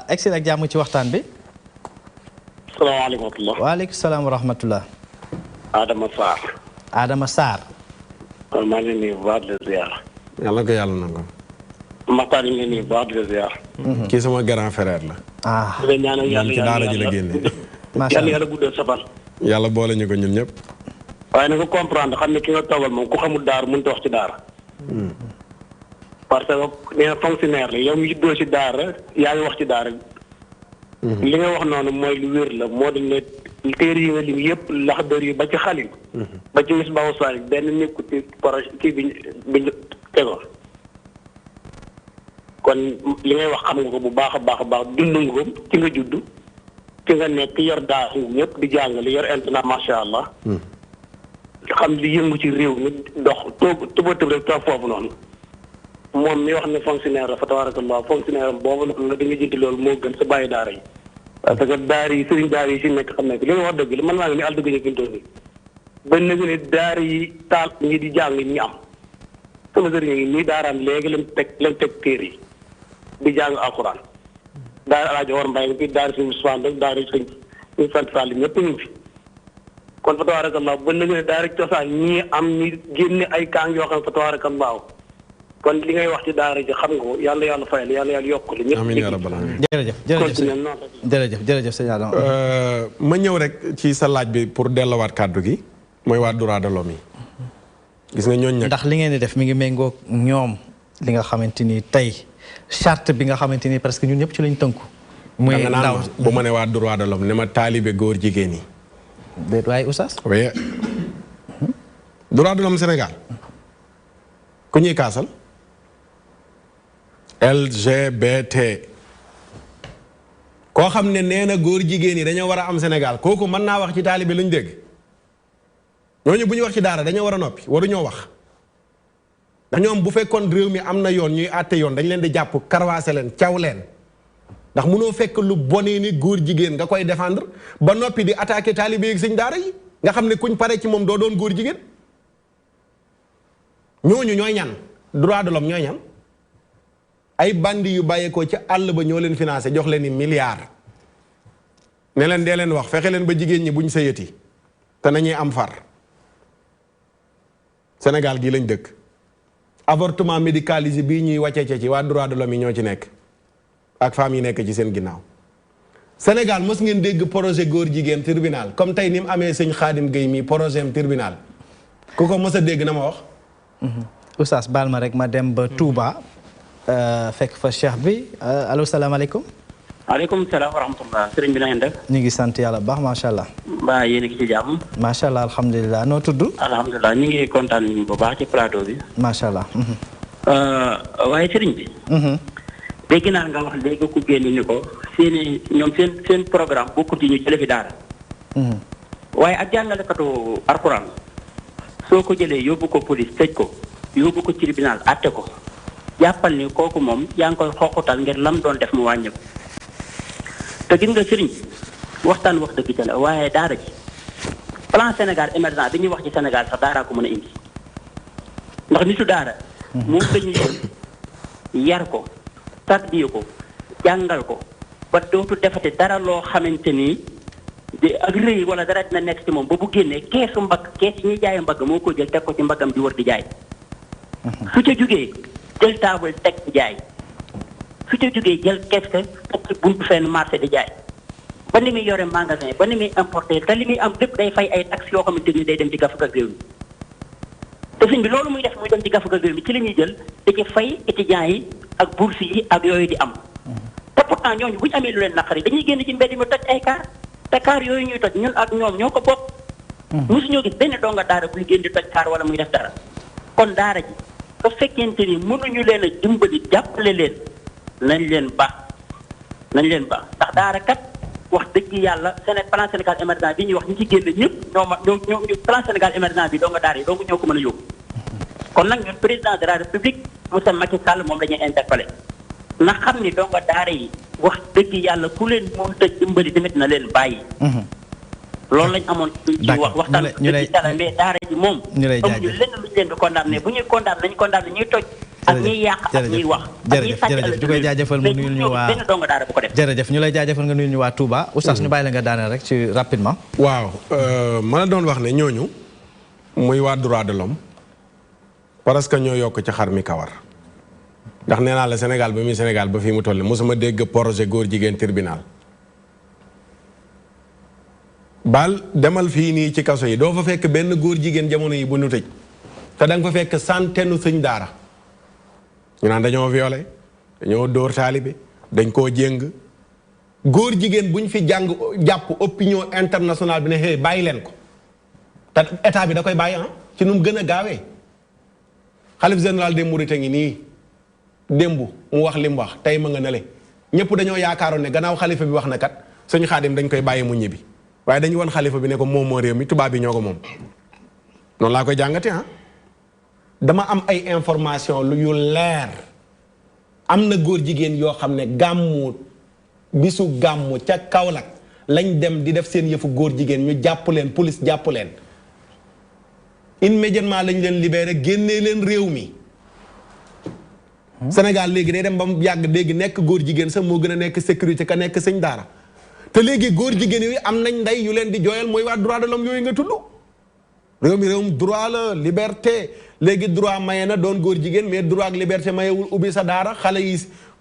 egsi ak jàmm ci waxtaan bi. salaamaaleykum wa rahmatulah. waaleykum salaam wa rahmatulah. Adama Sarr. Adama Sarr. maa ngi leen di nuyu bu baax di la ziar. yàlla ko yàlla nangu. Maxtaar yi ngeen nii bu baax di la ziar. kii sama grand frère la. di leen ñaanal yàlla ci daara ji la génne. yàlla guddal sa fan. yàlla boole ñu ko ñun ñëpp. waaye na nga comprendre xam ne ki nga toogal moom ku xamul daara mënut a wax ci daara. parce que nee na fonctionnaire la yow mi juddoo ci daara yaa ngi wax ci daara. li nga wax noonu mooy lu wér la moo di ne téere yi nga lim yëpp laxdar yi ba ci xalil. ba ci Misbaahu Saalik benn nekkut ci projet kii bi ñu tegoon. kon li ngay wax xam nga ko bu baax a baax a baax dund nga ko ci nga judd ci nga nekk yor daara ñëpp di jàngale yor internet macha allah. xam li yëngu ci réew mi dox tuba tëb rek toog foofu noonu. moom mi wax ne fonctionnaire la fa tabarakallah fonctionnaire am boobu nag la di nga jënd loolu moo gën sa bàyyi daara yi. parce que daara yi sëriñ daara yi si nekk xam ne li nga wax dëgg la man maa ngi ni àll dëgg ñu bintoo bi ba nag ne daara yi taal ñi di jàng ñi am sama sëriñ yi nii daaraam léegi lañ teg téere yi di jàng alxuraan daara Alaaji War Mbay bi daara si Ousmane rek daara sëñ ñu sant Fall ñëpp ñu fi kon fa tabarakallah ba na ne daara cosaan ñii am ñi génne ay kaang yoo xam ne fa tabarakallah kon li ngay wax ci daara ji xam nga ko yàlla fayal yàlla yokk li ñëpp amiin yaa rabbal aalamiin jërëjëf sëñ Adama ma ñëw rek ci sa laaj bi pour delluwaat kàddu gi mooy waa droit de l'homme yi gis nga ñooñ nag ndax li ngeen di def mi ngi méngoo ñoom li nga xamante ni tey charte bi nga xamante ni parce que ñun ñëpp ci lañ tënku muy ndaw bu ma ne waa droit de l'homme ne ma taalibe góor jigéen yi déet waaye oustaz oui droit de l'homme Sénégal ku ñuy kaasal LGBT koo xam ne nee na góor jigéen yi dañoo war a am Sénégal kooku mën naa wax ci taalibe lu ñu dégg ñooñu bu ñu wax ci daara dañoo war a noppi waruñoo wax ndax ñoom bu fekkoon réew mi am na yoon ñuy àtte yoon dañ leen di jàpp karwaase leen caw leen ndax mënoo fekk lu bonee ni góor jigéen nga koy défendre ba noppi di attaquer taalibe yi sëñ daara yi nga xam ne kuñ pare ci moom doo doon góor jigéen ñooñu ñooy ñan droit de l'homme ñooy ñan ay bandi yu bàyyeekoo ci àll ba ñoo leen financé jox leen ni milliards ne leen dee leen wax fexe leen ba jigéen ñi buñ sëyati te nañuy am far Sénégal gii lañ dëkk avortement médicalisé bii ñuy wàccee ci waa droit de l'homme yi ñoo ci nekk ak femmes yi nekk ci seen ginnaaw Sénégal mos ngeen dégg projet góor jigéen tribunal comme tey ni mu amee sëñ Xaadim Gueye mi projet am tribunal ku ko mos a dégg na ma wax. Oustaz baal ma rek ma dem ba Touba fekk fa cheikh bi allo salaamaaleykum. maaleykum salaam wa rahmatulah sëriñ bi na ngeen def. ñu ngi sant yàlla bu baax macha allah. mbaa yéen a ngi ci jàmm. macha allah alhamdulilah noo tudd. alhamdulilah ñu ngi kontaan bu baax ci plateau bi. macha allah. waaye sëriñ bi. dégg naa nga wax léegi ku génn ni ko ñoom seen programme bokkut yi ñu jëlee fi daara. waaye ak jàngalekatu alxuraan soo ko jëlee yóbbu ko police tëj ko yóbbu ko tribunal àtte ko jàppal ni kooku moom yaa ngi koy xooxutal ngir lam doon def mu wàññi ko te gis nga sëriñ waxtaan wax dëgg ca la waaye daara ji plan Sénégal émergent bi ñuy wax ci Sénégal sax daaraa ko mën a indi ndax nitu daara moom lañuy yar ko tarbiye ko jàngal ko ba dootu defate dara loo xamante ni ak rëy wala dara dina nekk ci moom ba bu génnee kees yi ñuy jaayee mbagg moo ko jël teg ko ci mbaggam di wër di jaay su ca jógee jël taabal teg di jaay su ca jógee jël kees ka teg ci buntu fenn marché di jaay ba ni muy yore magasin ba ni muy importé te li muy am lépp day fay ay taxes yoo xamante ni day dem ci gafaka réew mi te sëñ bi loolu muy def muy dem ci gafaka réew mi ci la ñuy jël da ci fay étudiants yi ak bourse yi ak yooyu di am te pourtant ñooñu bu ñu amee lu leen naqari dañuy génn ci mbedd mi toj ay kaar te kaar yooyu ñuy toj ñun ak ñoom ñoo ko bokk mosuñoo gis benn donga daara buy génn di toj kaar wala muy def dara kon daara ji ba fekkente ni mënuñu leen a dimbali jàppale leen nañ leen baax ndax daara kat wax dëgg yàlla plan Sénégal émergent bi ñuy wax ñi ci génn ñëpp ñoo plan Sénégal émergent bi donga daara yi donc ñoo ko mën a yóbbu kon nag ñun président de la république monsieur Macky Sall moom la ñuy interpellé na xam ni donga daara yi wax dëgg yàlla ku leen mën a dimbali tamit na leen bàyyi. loolu lañ amoon ci wax waxtaan dëgg yàlla mais daara ji moom amuñu lenn luñ leen di condamné bu ñuy condamné nañu condamné ñuy toj ak ñuy yàq ak ñuy wax jërëjëf ñu koy jaajëfal mu nuyul ñu waa benn donga daara bu ko def jërëjëf ñu lay jaajëfal nga nuyul ñu waa Touba oustaz ñu bàyyi la nga daaneel rek ci rapidement waaw ma la doon wax ne ñooñu muy waa droit de l'homme parce que ñoo yokk ci xar mi kawar ndax nee naa la Sénégal ba muy Sénégal ba fii mu toll mosuma dégg projet góor jigéen tribunal baal demal fii nii ci kaso yi doo fa fekk benn góor jigéen jamono yi bu nu tëj te da nga fa fekk centaine sëñ daara ñu naan dañoo violé dañoo dóor taalibe dañ koo jéng góor jigéen buñ fi jàng jàpp opinion internationale bi ne hey bàyyi leen ko te état bi da koy bàyyi ci nu mu gën a gaawee xalif général des mourides ngi nii démb mu wax li mu wax tey ma nga nele ñëpp dañoo yaakaaroon ne gannaaw xalifa bi wax na kat suñu xaadim dañ koy bàyyi mu ñibbi waaye dañu woon xalifa bi ne ko moom moo réew mi tubaab bi ñoo ko moom noonu laa koy jàngate dama am ay information lu yu leer am na góor jigéen yoo xam ne gàmmu bisu gàmmu ca Kaolack lañ dem di def seen yëfu góor jigéen ñu jàpp leen police jàpp leen immédiatement lañ leen libéré génnee leen réew mi Sénégal léegi day dem ba mu yàgg léegi nekk góor jigéen sax moo gën a nekk sécurité ka nekk sëñ daara te léegi góor jigéen yooyu am nañ ndey yu leen di jooyal mooy waa droit de l'homme yooyu nga tudd réew mi réewum droit la liberté léegi droit maye na doon góor jigéen mais droit ak liberté mayewul ubbi sa daara xale yi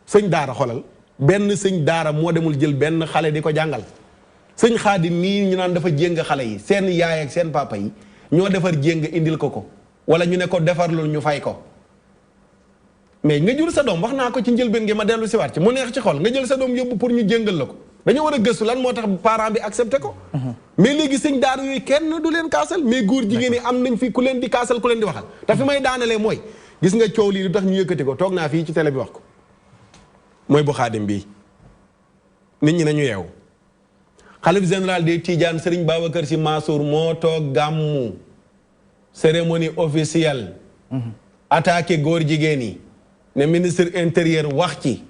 sëñ daara xolal benn sëñ daara moo demul jël benn xale di ko jàngal sëñ Xaadim mii ñu naan dafa jéng xale yi seen yaay ak seen papa yi ñoo defar jéng indil ko wala ñu ne ko defar loolu ñu fay ko mais nga jur sa doom wax naa ko ci njëlbeen gi ma dellu si waat ci mu neex ci xol nga jël sa doom yóbbu pour ñu jéngal la ko dañoo war a gëstu lan moo tax parent bi accepté ko mais léegi sëñ daara yooyu kenn du leen kaasal mais góor jigéen yi am nañ fi ku leen di kaasal ku leen di waxal te fi may daanalee mooy gis nga coow lii lu tax ñu yëkkati ko toog naa fii ci télé bi wax ko mooy bu Xaadim bii nit ñi nañu yeewu xalif général des Tidiane Serigne Babacar Sy Mansour moo toog gàmmu cérémonie officielle attaqué góor jigéen yi ne ministre intérieur wax ci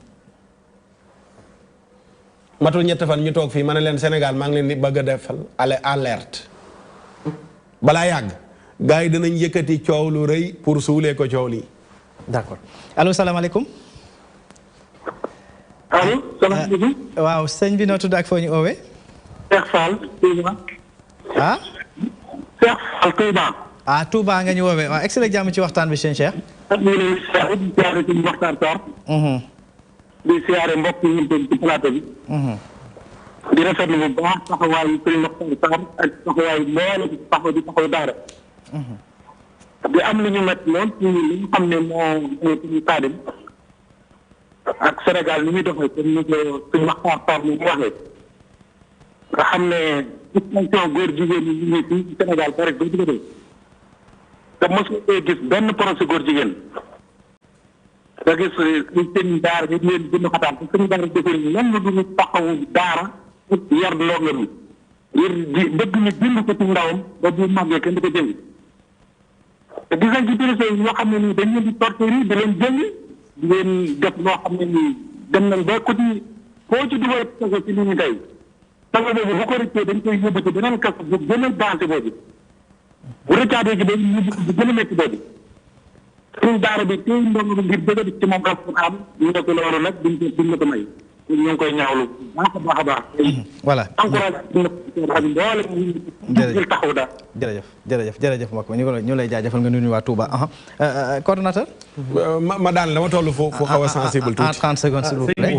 matul ñett fan ñu toog fii ma ne leen Sénégal maa ngi leen di bëgg a defal alerte balaa yàgg gars yi danañ yëkkati coow lu rëy pour suulee ko coow lii. d'accord allo salaamaaleykum. allo salaamaaleykum. waaw sëñ bi noo tudd ak foo ñu oowee. Cheikh Fall Touba. ah. Cheikh Fall Touba. ah Touba nga ñu woowee waaw excellent jàmm ci waxtaan bi sëñ Cheikh. ñu ngi lay siyaare ci waxtaan Sarr. di siyaare mbokk yi ñu ci plateau bi. di rafetlu bu baax taxawaayu Serigne Mokhtar Sarr ak taxawaayu mbooloo ci taxaw di taxaw daara. di am lu ñu métti lool ci li nga xam ne moo suñu Xaadim ak Sénégal ni muy doxee comme ni ko Serigne Mokhtar Sarr ni mu waxee. nga xam ne distinction góor jigéen ñi ñu ngi fii ci Sénégal ba rek ba ci te mosu gis benn procès góor jigéen nga gis seen daara ñu leen gën a xataan te seen daara defar ñu lan la duñu taxawu daara yar ndongo mi ngir di bëgg ñu bind ko ci ndawam ba bu màggee kenn di ko jëng te gis nañ ci télévision yi ñoo xam ne nii dañ leen di torturer di leen jëng di leen def loo xam ne nii dem nañ ba ko ci foo ci dugal kaso ci li ñu tey kaso boobu bu ko rëccee dañ koy yóbbu ci beneen kaso bu gën a daante boobu bu rëccaatee ci boobu ñu bu gën a métti boobu suñu daara bi tey ndongo bi ngir bëgg a def ci moom alxuraan ñu ne ko loolu nag duñ la ko may ñu ngi koy ñaawlu baax a baax a baax. voilà encouragé mboolem ñu taxaw daal. jërëjëf mbokk mi ñu lay jaajëfal nga nuyu waa Touba coordonnateur. ma daan dama toll foofu xaw a sensible tuuti. en 30 secondes s'il vous plaît.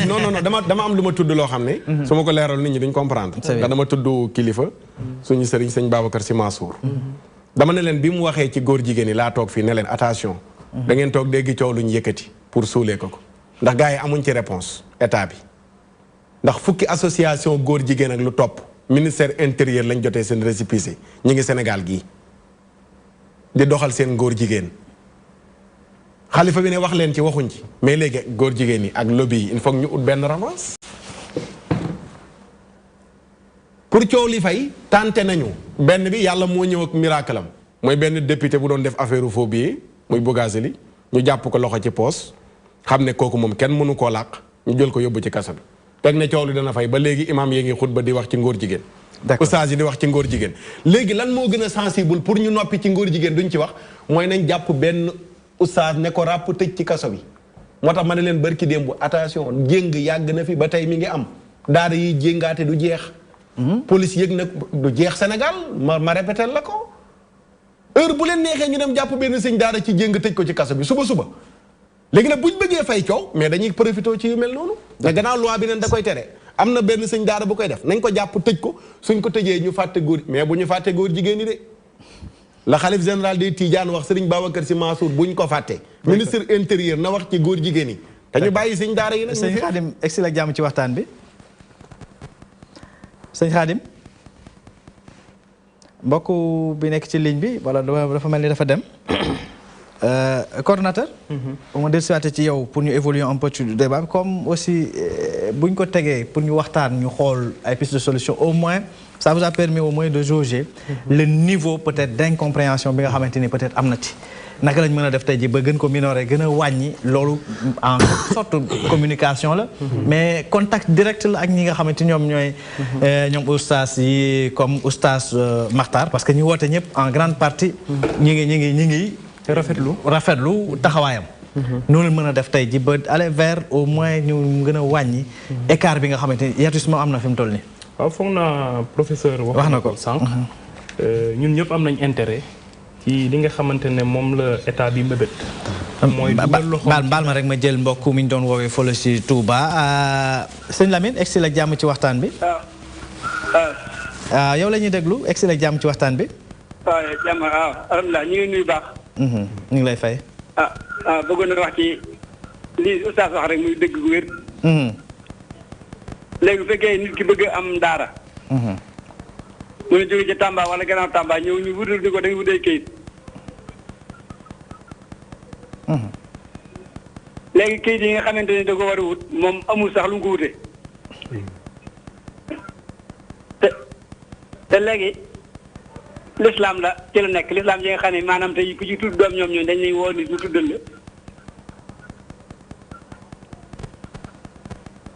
non dama am lu ma tudd loo xam ne. su ma ko leeral nit ñi duñ comprendre. ndax dama tudd kilifa suñu sëriñ sëñ Babacar Sy Mansour. dama ne leen bi mu waxee ci góor jigéen yi laa toog fii ne leen attention. da ngeen toog dégg coow lu ñu yëkkati pour suulee ko. ndax gars yi amuñ ci réponse état bi ndax fukki association góor jigéen ak lu topp ministère intérieur lañ jotee seen récépissé ñi ngi Sénégal gii di doxal seen góor jigéen xalifa bi ne wax leen ci waxuñ ci mais léegi góor jigéen yi ak lobby yi il faut ñu ut benn revanche pour coow li fay tenté nañu benn bi yàlla moo ñëw ak miracle am mooy benn député bu doon def affaire faux billet muy Bougazelli ñu jàpp ko loxo ci poos xam ne kooku moom kenn mënu koo làq ñu jël ko yóbbu ci kaso bi teg ne coow li dana fay ba léegi imaam yi ngi xutba di wax ci ngóor jigéen ustaas yi di wax ci ngóor jigéen léegi lan moo gën a sensible pour ñu noppi ci ngóor jigéen duñ ci wax mooy nañ jàpp benn ustaas ne ko ràpp tëj ci kaso bi moo tax ma ne leen barki démb attention jéng yàgg na fi ba tey mi ngi am daara yi jéngaate du jeex police yëg nag du jeex Sénégal ma répété la ko heure bu leen neexee ñu dem jàpp benn sëñ daara ci jéng tëj ko ci kaso bi suba léegi nag buñ bëggee fay coow mais dañuy profité ci yu mel noonu mais gannaaw loi bi neen da koy tere am na benn sëñ daara bu koy def nañ ko jàpp tëj ko suñ ko tëjee ñu fàtte góor mais bu ñu fàtte góor jigéen ñi de la xalif général des Tidiane wax Serigne Babacar Sy Mansour buñ ko fàtte ministre intérieur na wax ci góor jigéen yi te ñu bàyyi sëñ daara yi nag sëñ Khadim egsi la jàmm ci waxtaan bi sëñ Khadim mbokk bi nekk ci ligne bi wala dafa mel ni dafa dem coordonnateur ma dellusiwaate ci yow pour ñu évoluer un peu ci débat comme aussi buñ ko tegee pour ñu waxtaan ñu xool ay pistes de solution au moins ça vous a permis au moins de jauger le niveau peut-être d'incompréhension bi nga xamante ni peut-être am na ci naka lañ mën a def tey ji ba gën ko minorer gën a wàññi loolu en sorte communication la mais contact direct la ak ñi nga xamante ñoom ñooy ñoom oustaz yi comme oustaz Makhtar parce que ñu woote ñëpp en grande partie ñi ngi rafetlu taxawaayam noonu la mën a def tey ji ba aller vers au moins ñu gën a wàññi écart bi nga xamante ni hiatusement am na fi mu toll nii. waaw foog naa professeur wax na ko sànq. ñun ñëpp am nañ intérêt ci li nga xamante ne moom la état bi mbébét. mooy baal ma rek ma jël mbokk mi ñu doon woowee fële si Touba sëñ Lamine egsi la jàmm ci waxtaan bi. yow la ñuy déglu egsi la jàmm ci waxtaan bi. waaw jàmm waaw alhamdulilah ñu ngi nuyu baax. ñu ngi lay fay. bëggoon na wax ci lii oustaz wax rek muy dëgg gu wér. léegi bu fekkee nit ki bëgg am daara. mu ne jóge ci Tamba wala gannaaw Tamba ñëw ñu wutal di ko da nga wutee kayit. léegi kayit yi nga xamante ne da ko war a wut moom amul sax lu mu ko wutee. te léegi l'islam la ci la nekk l'islam yi nga xam ne maanaam tey ku ci tudd doom ñoom ñooñu dañ lay woo nit ñu tuddal la.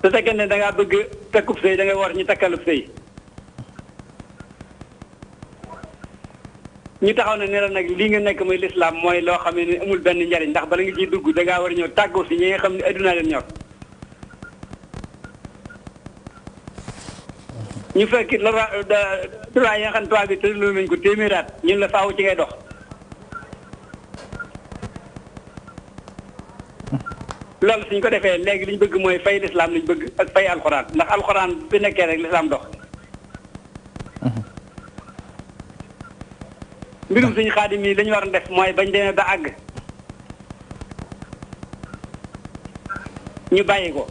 su fekkee ne da ngaa bëgg takkub sëy da ngay war ñu takkalub sëy. ñu taxaw ne ne la nag lii nga nekk muy l'islam mooy loo xam ne amul benn njariñ ndax bala nga ciy dugg da ngaa war a ñëw tàggoo si ñi nga xam ne adduna leen ñor. ñu fekk la droit yi nga xam ne tubaab bi tëral nañ ko téeméeraat ñun la faaw ci ngay dox. loolu suñ ko defee léegi li ñu bëgg mooy fay l'islam li ñu bëgg ak fay alxuraan ndax alxuraan bi nekkee rek l'islam dox. mbirum suñu xaadim yi lañu war a def mooy bañ demee ba àgg ñu bàyyi ko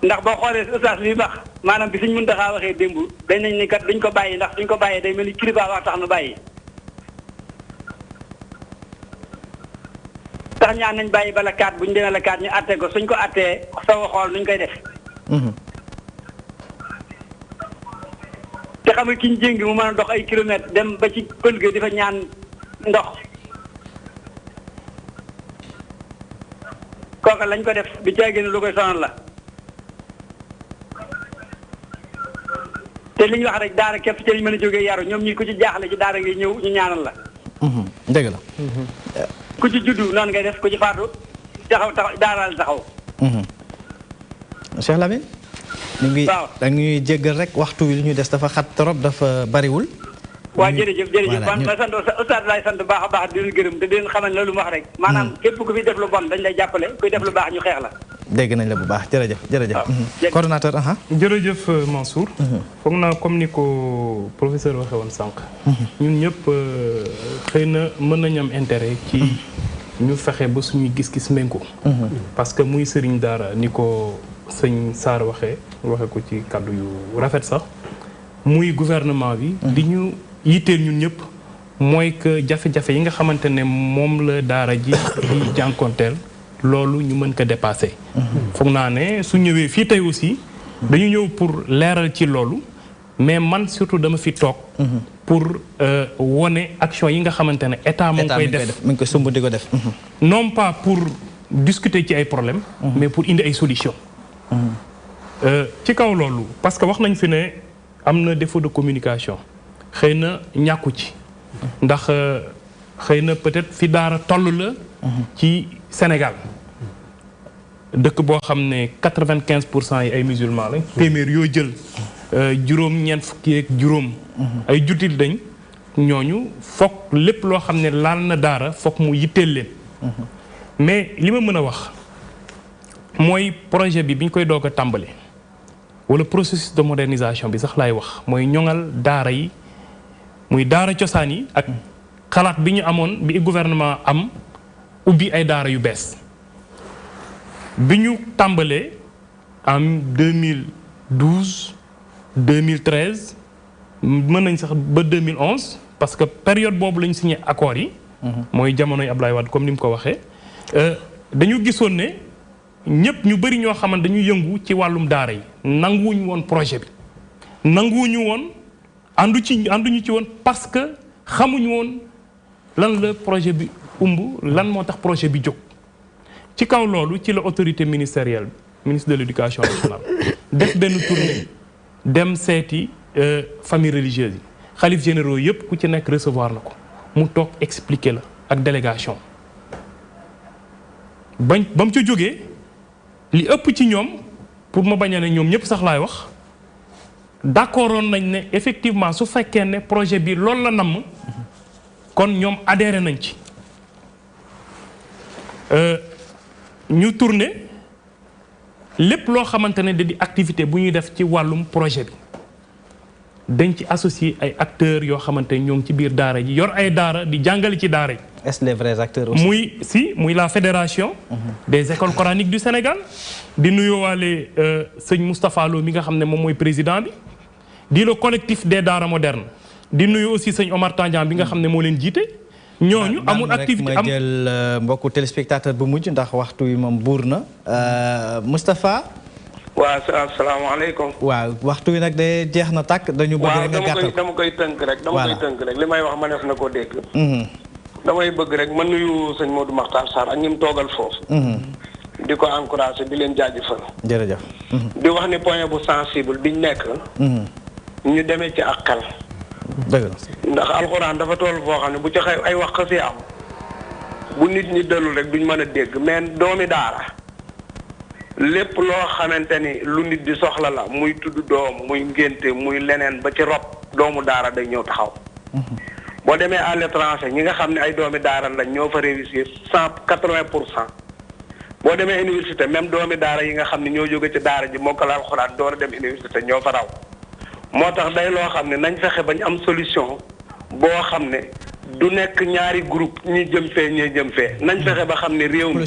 ndax boo xoolee ustaas bi baax maanaam bi suñ mën taxaa waxee démb dañ nañ ni kat duñ ko bàyyi ndax suñ ko bàyyee day mel ni kilifa wax tax nu bàyyi tax ñaan nañ bàyyi ba la kaat bu ñu demee la kaat ñu àttee ko suñ ko àttee soo xool nuñ koy def te xam nga ki ñu jéngi mu mën a dox ay kilomètres dem ba ci pël ga di fa ñaan ndox kooka lañ ko def bi caagee ne lu koy sonal la te li ñu wax rek daara képp ci lañ mën a jógee yaru ñoom ñi ku ci jaaxle ci daara ngay ñëw ñu ñaanal la dëgg la ku ci juddu noonu ngay def ku ci faatu taxaw daara la taxaw Cheikh Lamine ñu ngi dañuy jéggal rek waxtu wi li ñuy des dafa xat trop dafa bariwul waaw jërëjëf man ma sant ustaad laay sant baax a baax di leen gërëm te di leen xamal loolu mu wax rek maanaam képp ku fi def lu bon dañ lay jàppale kuy def lu baax ñu xeex la dégg nañ la bu baax jërëjëf coordonnateur jërëjëf Mansour foog naa comme ni ko professeur waxee woon sànq ñun ñëpp xëy na mën nañu am intérêt ci ñu fexe ba suñuy gis-gis méngoo parce que muy sëriñ daara ni ko sëñ Sarr waxe ko ci kàddu yu rafet sax muy gouvernement bi di ñu yitteel ñun ñëpp mooy que jafe-jafe yi nga xamante ne moom la daara ji di jànkonteel loolu ñu mën ko dépasser foog naa ne su ñëwee fii tey aussi dañu ñëw pour leeral ci loolu mais man surtout dama fi toog pour wone action yi nga xamante ne état mu ngi koy def mu ngi koy sumb di ko def non pas pour discuter ci ay problèmes mais pour indi ay solutions ci kaw loolu parce que wax nañ fi ne am na défaut de communication xëy na ñàkku ci ndax xëy na peut-être fi daara toll la ci Sénégal dëkk boo xam ne 95% yi ay musulmans lañ téeméer yoo jël juróom-ñeent fukki ak juróom ay jutit dañ ñooñu foog lépp loo xam ne laal na daara foog mu yitteel leen mais li ma mën a wax mooy projet bi ñu koy doog a tàmbali wala processus de modernisation bi sax laay wax mooy ñoŋal daara yi muy daara cosaan yi ak xalaat bi ñu amoon bi gouvernement am ubbi ay daara yu bees bi ñu tàmbalee en 2012 2013 mën nañ sax ba 2011 parce que période boobu la ñu signé accords yi mooy jamonoy Ablaye Wade comme ni mu ko waxee dañu gisoon ne ñëpp ñu bëri ñoo xamante dañu yëngu ci wàllum daara yi nanguwuñu woon projet bi nanguwuñu woon ànduñu ci woon parce que xamuñu woon lan la projet bi lan moo tax projet bi jóg ci kaw loolu ci la autorité ministérielle ministre de l'éducation nationale def benn tournée dem seeti famille religieuse yi xalif généraux yëpp ku ci nekk recevoir na ko mu toog expliquer la ak délégation ba mu ca jógee li ëpp ci ñoom pour ma bañ a ne ñoom ñëpp sax laay wax d'accordoon nañ ne effectivement su fekkee ne projet bi loolu la namm kon ñoom adhéré nañ ci ñu tourné lépp loo xamante ne da di activité bu ñuy def ci wàllum projet bi dañ ci associé ay acteurs yoo xamante ne ñoo ngi ci biir daara ji yor ay daara di jàngale ci daara yi. est-ce les vrais acteurs aussi? muy la fédération des écoles coraniques du Sénégal di nuyoowaale sëñ Moustapha Lo mi nga xam ne moom mooy président bi di le collectif des daara modernes di nuyu aussi sëñ Omar Tandian bi nga xam ne moo leen jiite. ñooñu amul activité ma jël mbokku téléspectateur bu mujj ndax waxtu wi moom buur na Moustapha. waaw asalaamaaleykum. waaw waxtu wi nag de jeex na tàkk dañu bëgg rek nga gàttal dama koy tënk rek. li may wax ma neef na ko dégg. damay bëgg rek ma nuyu sëñ Modou Makhtar Sarr ak ñi mu toogal foofu. di ko encouragé di leen jaajëfal. jërëjëf. di wax ni point bu sensible biñ nekk. ñu demee ci ak xel. dëgg la ndax alxuraan dafa toll foo xam ne bu ci ay wax xasee am bu nit ñi dalul rek duñ mën a dégg mais doomi daara lépp loo xamante ni lu nit di soxla la muy tudd doom muy ngénte muy leneen ba ci rob doomu daara day ñëw taxaw. boo demee à l'étranger ñi nga xam ne ay doomi daara lañ ñoo fa réussir 180%. boo demee université même doomi daara yi nga xam ne ñoo jóge ci daara ji mokkal alxuraan door a dem université ñoo fa raw. moo tax day loo xam ne nañ fexe bañ am solution boo xam ne du nekk ñaari groupe ñi jëm fee ñi jëm fee nañ fexe ba xam ne réew mi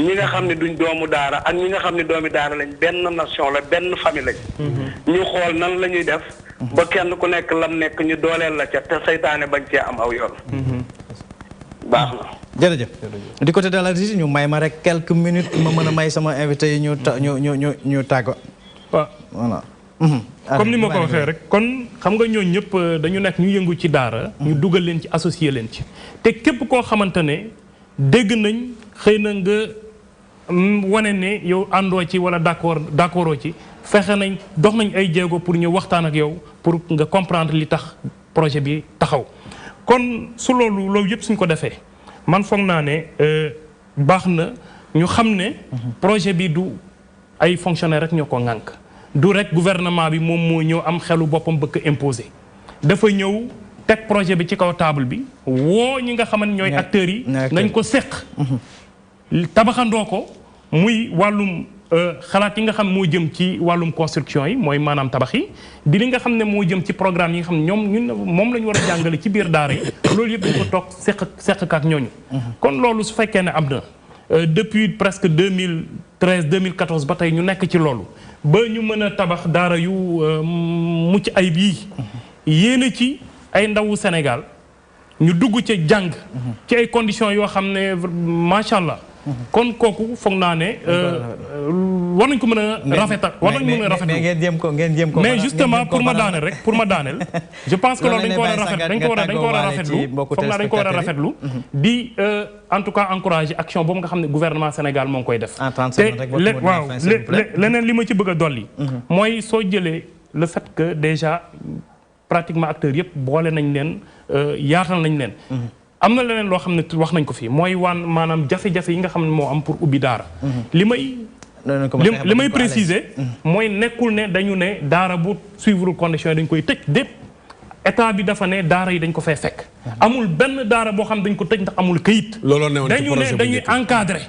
ñi nga xam ne duñ doomu daara ak ñi nga xam ne doomi daara lañ benn nation la benn famille lañ ñu xool nan la ñuy def ba kenn ku nekk lam nekk ñu dooleel la ca te saytaane bañ cee am aw yoon baax na jërëjëf du côté de la régie ñu may ma rek quelques minutes ma mën a may sama invité yi ñu tàggo waaw voilà comme ni ma ko waxee rek kon xam nga ñooñu ñëpp dañu nekk ñu yëngu ci daara ñu dugal leen ci associé leen ci te képp koo xamante ne dégg nañ xëy na nga wane ne yow àndoo ci wala d'accordoo ci fexe nañ dox nañ ay jéego pour ñu waxtaan ak yow pour nga comprendre li tax projet bi taxaw kon su loolu yëpp suñ ko defee man foog naa ne baax na ñu xam ne projet bi du ay fonctionnaire rek ñoo ko ŋànk du rek gouvernement bi moom moo ñëw am xelu boppam bëgg imposer dafa ñëw teg projet bi ci kaw table bi woo ñi nga xamante ñooy acteurs yi nañ ko séq tabaxandoo ko muy wàllum xalaat yi nga xam moo jëm ci wàllum construction yi mooy maanaam tabax yi di li nga xam ne moo jëm ci programme yi nga xam ne ñun moom la ñu war a jàngale ci biir daara yi loolu yëpp dañ ko toog seq ak ñooñu kon loolu su fekkee ne am na depuis presque 2013 2014 ba tey ñu nekk ci loolu ba ñu mën a tabax daara yu mucc ayib yii yéene ci ay ndawu Sénégal ñu dugg ca jàng ci ay conditions yoo xam ne macha allah kon kooku foog naa ne war nañ ko mën a rafetal war nañ mën a rafetlu ngeen jéem ko mais justement pour ma daaneel je pense que loolu dañ ko war a rafetlu foog naa dañ ko war a rafetlu di en tout cas encourager action boobu nga xam ne gouvernement Sénégal moo ngi koy def te waaw leneen li ma ci bëgg a dolli mooy soo jëlee le fait que déjà pratiquement acteurs yëpp boole nañ leen yaatal nañ leen am na leneen loo xam ne wax nañ ko fii mooy maanaam jafe-jafe yi nga xam ne moo am pour ubbi daara li may préciser mooy nekkul ne dañu ne daara bu suivre conditions yi dañ koy tëj dépp état bi dafa ne daara yi dañ ko fay fekk amul benn daara boo xam ne dañ ko tëj ndax amul këyit dañu ne dañuy encadrer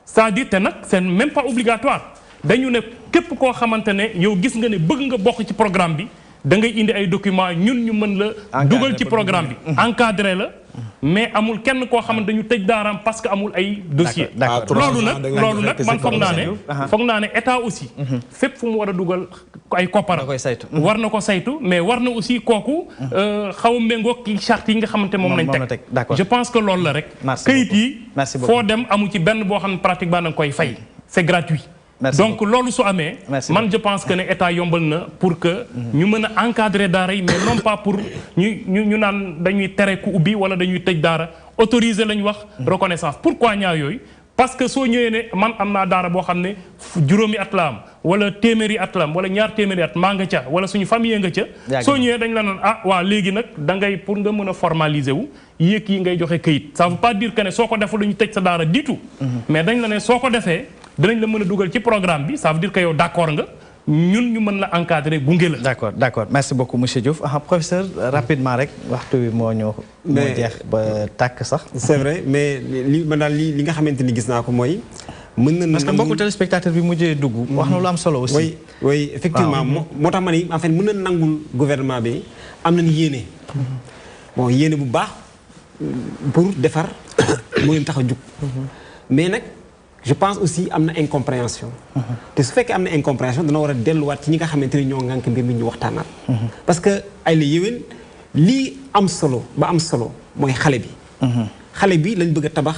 c'est-à-dire te nag c'est même pas obligatoire dañu ne képp koo xamante ne yow gis nga ne bëgg nga bokk ci programme bi da ngay indi ay documents ñun ñu mën la dugal ci programme bi encadré la mais amul kenn koo xamante dañu tëj daaraam parce que amul ay dossier loolu nag man foog naa ne état aussi fépp fu mu war a dugal ay koppara war na ko saytu mais war na aussi kooku xaw a méngoo ki charte yi nga xamante moom lañ teg je pense que loolu la rek këyit yi foo dem amu ci benn boo xam ne pratiquement da nga koy fay c'est gratuit donc loolu su amee man je pense que ne état yombal na pour que ñu mën a encadrer daara yi mais non pas pour ñu naan dañuy tere ku ubbi wala dañuy tëj daara autoriser lañ wax reconnaissance pourquoi ñaar yooyu parce que soo ñëwee ne man am naa daara boo xam ne juróomi at la am wala téeméeri at la am wala ñaar téeméeri at maa nga ca wala suñu famille nga ca soo ñëwee dañ la naan ah waa léegi nag da ngay pour nga mën a formaliser wu yéeg yi ngay joxe këyit ça veut pas dire que ne soo ko deful lu ñu tëj sa daara du tout mais dañ la ne soo ko defee dinañ la mën a dugal ci programme bi ça veut dire que yow d'accord nga ñun ñu mën la encadrer gunge la. d'accord merci beaucoup monsieur Diouf professeur rapidement rek waxtu bi moo jeex ba tàkk sax. c'est vrai mais li man daal li nga xamante ni gis naa ko mooy. mën na parce que mbokku téléspectateur bi mujjee dugg. wax na lu am solo aussi. oui effectivement moo tax ma ni en fait mën na nangul gouvernement bi am nañu yéene. bon yéene bu baax pour defar mu leen tax a jug. mais nag. je pense aussi am na incompréhension te su fekkee am na incompréhension dana war a delluwaat ci ñi nga xamante ni ñoo ngànk mbir mi ñu waxtaanaat parce que ay la yéwén lii am solo ba am solo mooy xale bi xale bi lañ bëgg a tabax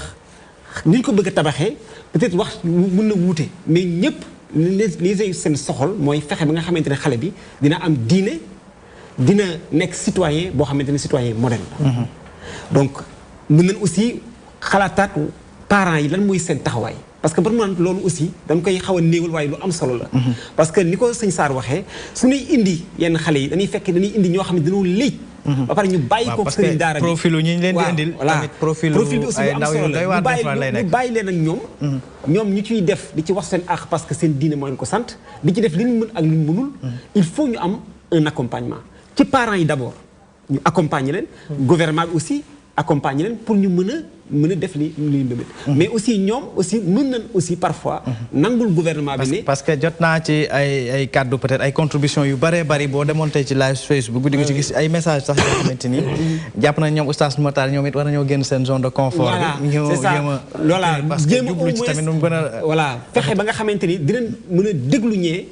ni ñu ko bëgg a tabaxee peut-être wax mun na wuute mais ñëpp li seen soxol mooy fexe ba nga xamante ne xale bi dina am diine dina nekk citoyen boo xamante ne citoyen modèle la donc mën nañ aussi xalaataat parents yi lan mooy seen taxawaay parce que vraiment loolu aussi dañ koy xaw a néewal waaye lu am solo la parce que ni ko sëñ Sarr waxee suñuy indi yenn xale yi dañuy indi ñoo xam ne dañoo léej ba pare ñu bàyyi ko sëriñ daara bi profilu ñi leen di indil tamit profil bi aussi lu am solo la ñu bàyyi leen ak ñoom ñu ciy def di ci wax seen àq parce que seen diine moo leen ko sant di ci def li ñu mën ak li ñu mënul il faut ñu am un accompagnement ci parents yi d'abord ñu accompagner leen gouvernement bi aussi accompagner leen pour ñu mën a def li ndëmët mais aussi ñoom aussi mën nañ aussi parfois nangul gouvernement bi ne parce que jot naa ci ay kàddu peut-être ay contributions yu bëree bëri boo demoon tey ci live Facebook di nga ci gis ay messages sax yoo xamante ni jàpp nañ ñoom oustaz Matar ñoom it war nañoo génn seen zone de confort bi ñu jéem a jublu ci tamit nu gën a voilà fexe ba nga xamante ni dinañ mën a déglu ñee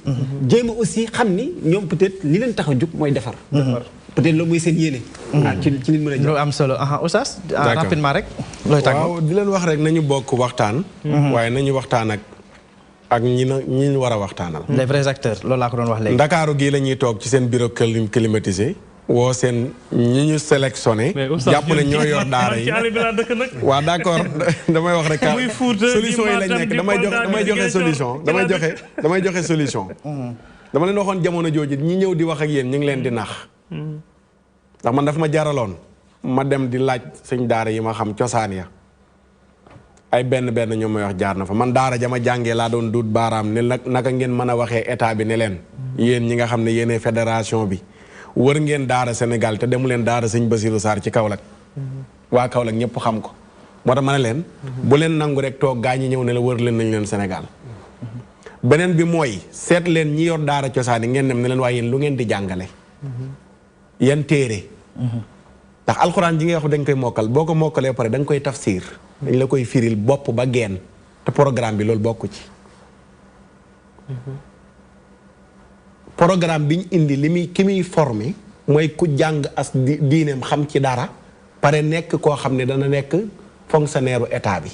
jéem a aussi xam ni ñoom peut-être li leen tax a jug mooy defar peut-être loolu mooy seen yéene ci li mën a lu am solo oustaz rapidement rek looy tàgg waaw di leen wax rek nañu bokk waxtaan waaye nañu waxtaan ak ñi war a waxtaanal les vrais acteurs loolu laa ko doon wax léegi ndakaaru gii la ñuy toog ci seen bureau climatisé woo seen ñi ñu sélectionné jàpp ne ñoo yor daara yi waaw d'accord damay wax rek solution yi lañ nekk damay joxe solution damay joxe solution dama leen waxoon jamono jooju ñi ñëw di wax ak yéen ñu ngi leen di nax ndax man dafa ma jaraloon ma dem di laaj sëñ daara yi ma xam cosaan ya ay benn ñoo may wax jaar na fa man daara jama jàngee laa doon duut baaraam ne naka ngeen mën a waxee état bi ne leen yéen ñi nga xam ne yéenee fédération bi wër ngeen daara Sénégal te demu leen daara sëñ Basirou Sarr ci Kaolack waa Kaolack ñëpp xam ko moo tax ma ne leen bu leen nangu rek toog gaa ñi ñëw ne la wër leen nañu leen Sénégal beneen bi mooy seet leen ñi yor daara cosaan yi ngeen dem ne leen waaye yéen lu ngeen di jàngale yan téere ndax alxuraan ji nga wax dañ koy mokkal boo ko mokkalee pare da nga koy tafsir dañ la koy firil bopp ba geen te programme bi loolu bokku ci programme bi ñu indi ki muy formé mooy ku jàng as diineem xam ci dara pare nekk koo xam ne dana nekk fonctionnaire u état bi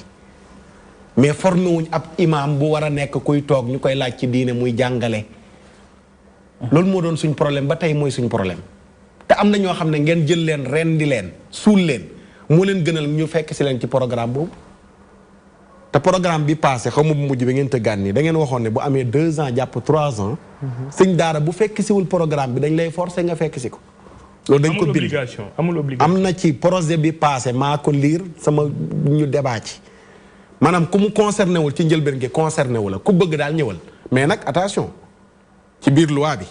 mais formé wuñ ab imam bu war a nekk kuy toog ñu koy laaj ci diine muy jàngale loolu moo doon suñ problème ba tey mooy suñ problème te am na ñoo xam ne ngeen jël leen rendi leen suul leen moo leen gënal ñu fekk si leen ci programme boobu te programme bi passé xaw ma bu mujj bi ngeen tëggaan nii da ngeen waxoon ne bu amee 2 ans jàpp 3 ans sëñ daara bu fekk siwul programme bi dañ lay forcer nga fekk si ko loolu dañ ko bind amul obligation am na ci projet bi passé maa ko lire sama ñu débat ci maanaam ku mu concerné wul ci njëlbeen gi concerné wu la ku bëgg daal ñëwal mais nag attention ci biir loi bi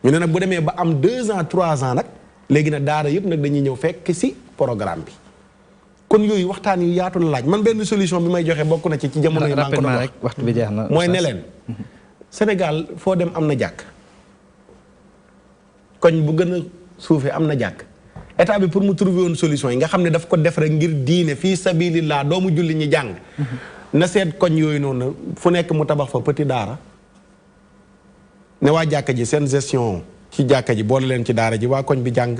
ñu ne nag bu demee ba am 2 ans 3 ans nag léegi nag daara yëpp nag dañuy ñëw fekk si programme bi kon yooyu waxtaan yu yaatu la laaj man benn solution bi may joxe bokk na ci jamono yi maa ngi ko doon wax waxtu bi jeex na mooy ne leen Sénégal foo dem am na jàkk koñ bu gën a suufee am na jàkk état bi pour mu trouver woon solution yi nga xam ne daf ko def rek ngir diine fii sabilillah doomu julli ñi jàng na seet koñ yooyu noonu fu nekk mu tabax fa petit daara ne waa jàkka ji seen gestion ci jàkka ji boole leen ci daara ji waa koñ bi jàng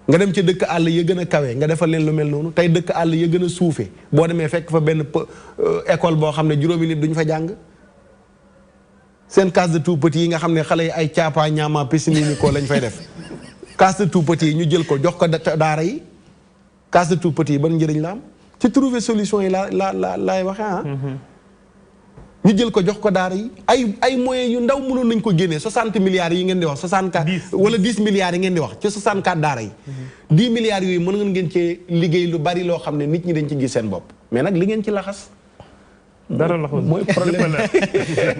nga dem ci dëkk àll ya gën a kawe nga defal leen lu mel noonu tey dëkk àll ya gën a suufe boo demee fekk fa benn école boo xam ne juróomi nit duñ fa jàng seen case de tout petit yi nga xam ne xale yi ay caapa ñaama piscine ni ko lañ fay def case de tout petit yi ñu jël ko jox ko daara yi case de tout petit yi ban njëriñ la am ci trouver solution yi laay waxee ah. ñu jël ko jox ko daara yi ay moyens yu ndaw mënoon nañ ko génnee 60 milliards yi ngeen di wax 64 wala 10 milliards yi ngeen di wax ci 64 daara yi 10 milliards yooyu mën ngeen cee liggéey lu bari loo xam ne nit ñi dañ ci gis seen bopp mais nag li ngeen ci laxas dara laxas mooy problème.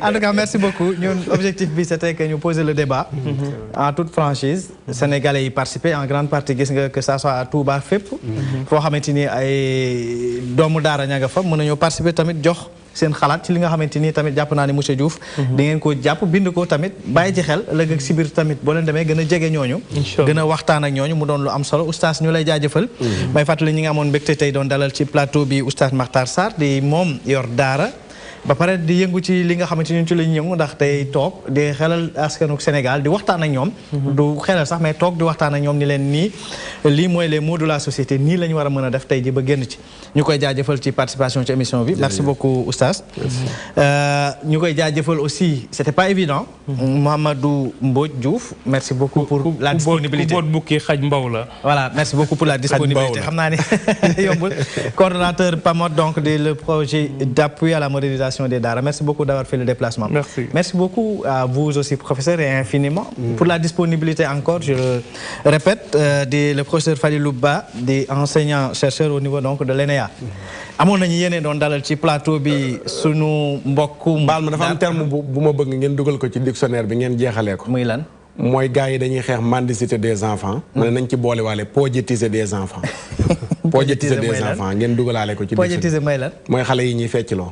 En tout cas merci beaucoup ñun objectif bi c'était que ñu poser le débat en toute franchise sénégalais yi participer en grande partie gis nga que ça soit à Touba fépp foo xamante ni ay doomu daara ña nga fa mën nañoo participer tamit jox seen xalaat ci li nga xamante ni tamit jàpp naa ne monsieur Diouf di ngeen ko jàpp bind ko tamit bàyyi ci xel ëllëg ak si biir tamit boo leen demee gën a jege ñooñu gën a waxtaan ak ñooñu mu doon lu am solo oustaz ñu lay jaajëfal may fàttali ñi nga amoon mbégte tey doon dalal ci plateau bi oustaz Makhtar Sarr di moom yor daara ba pare di yëngu ci li nga xamante ni ci lañu yëngu ndax tey toog di xelal askanu Sénégal di waxtaan ak ñoom du xelal sax mais toog di waxtaan ak ñoom ni leen nii lii mooy les mots de la société nii la ñu war a mën a def tey ji ba génn ci ñu koy jaajëfal ci participation ci émission bi merci beaucoup oustaz ñu koy jaajëfal aussi c'était pas évident Mouhamadou Mbodj Diouf merci beaucoup pour la disponibilité ku boot bukki xaj mbaw la voilà merci beaucoup pour la disponibilité xam naa ne yombul coordonnateur PAMOD donc le projet d'appui à la modernisation des Daara. Merci beaucoup d'avoir fait le déplacement. Merci. Merci beaucoup à vous aussi, professeur, et infiniment pour la disponibilité encore, je le répète, le professeur Fadilou Ba, des enseignants-chercheurs au niveau donc de l'ENEA. amoon nañu yéene doon dalal ci plateau bi sunu mbokku baal ma dafa am terme bu ma bëgg ngeen dugal ko ci dictionnaire bi ngeen jeexalee ko. muy lan. mooy gars yi dañuy xeex mendicité des enfants. mu ne nañ ci boole waale podjétiser des enfants. podjétiser des enfants ngeen dugalaale ko ci. podjétiser mooy lan. mooy xale yi ñuy feccloo.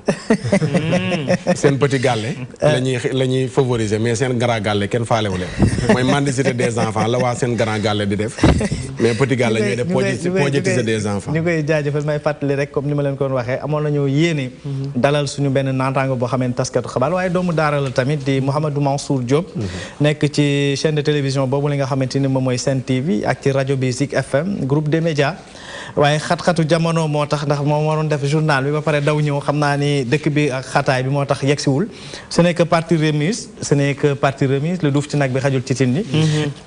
seen petit gàlle. la ñuy favoriser mais seen grand gàlle kenn faalewu leen. mooy mendicité des enfants la waa seen grand gàlle di def. mais petit gàlle ñooy def podjétiser des enfants. ñu koy jaajëfal may fàttali rek comme ni ma leen ko waxee amoon nañu yéene. dalal suñu benn naataango boo xamee ne taskatu xabaar waaye doomu daara la tamit di Mouhamadou Mansour Diop. nekk ci chaîne de télévision boobu li nga xamante ni moom mooy Sen TV ak ci rajo bi Zik FM groupe des médias waaye xat-xatu jamono moo tax ndax moom waroon def journal bi ba pare daw ñëw xam naa ni dëkk bi ak xataay bi moo tax yegsiwul ce n'est que partie remise le duuf ci nag bi xajul ci tin ni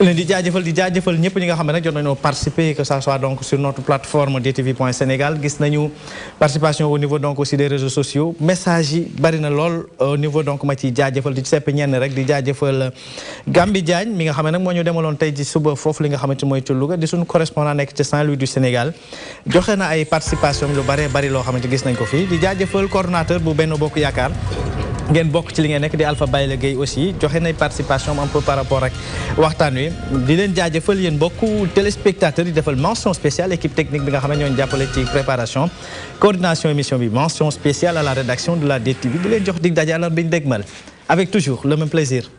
leen di jaajëfal ñëpp ñi nga xam ne nag jot nañoo participer que ça soit donc sur notre plateforme dtv.senegal gis nañu participation au niveau donc aussi des réseaux sociaux message yi bari na lool au niveau donc ma ci jaajëfal di sepp ñenn rek di jaajëfal Gambi Diagne mi nga xam ne nag moo ñu demaloon tey ci suba foofu li nga xamante mooy ci Louga di suñu correspondant nekk ci Saint-Louis du Sénégal joxe na ay participation lu bari loo xamante gis nañ ko fii di jaajëfal coordonnateur bu Benno Bokk Yaakaar ngeen bokk ci li ngeen nekk di Alpha Baye Gueye aussi joxe nay participation un peu par rapport ak waxtaan wi di leen jaajëfal yéen bokku téléspectateurs yi defal mention spéciale équipe technique bi nga xam ne ñooñu jàppale ci préparation coordination émission bi mention spéciale à la rédaction de la DTV di leen jox dig daje alors biñ dégmal avec toujours le même plaisir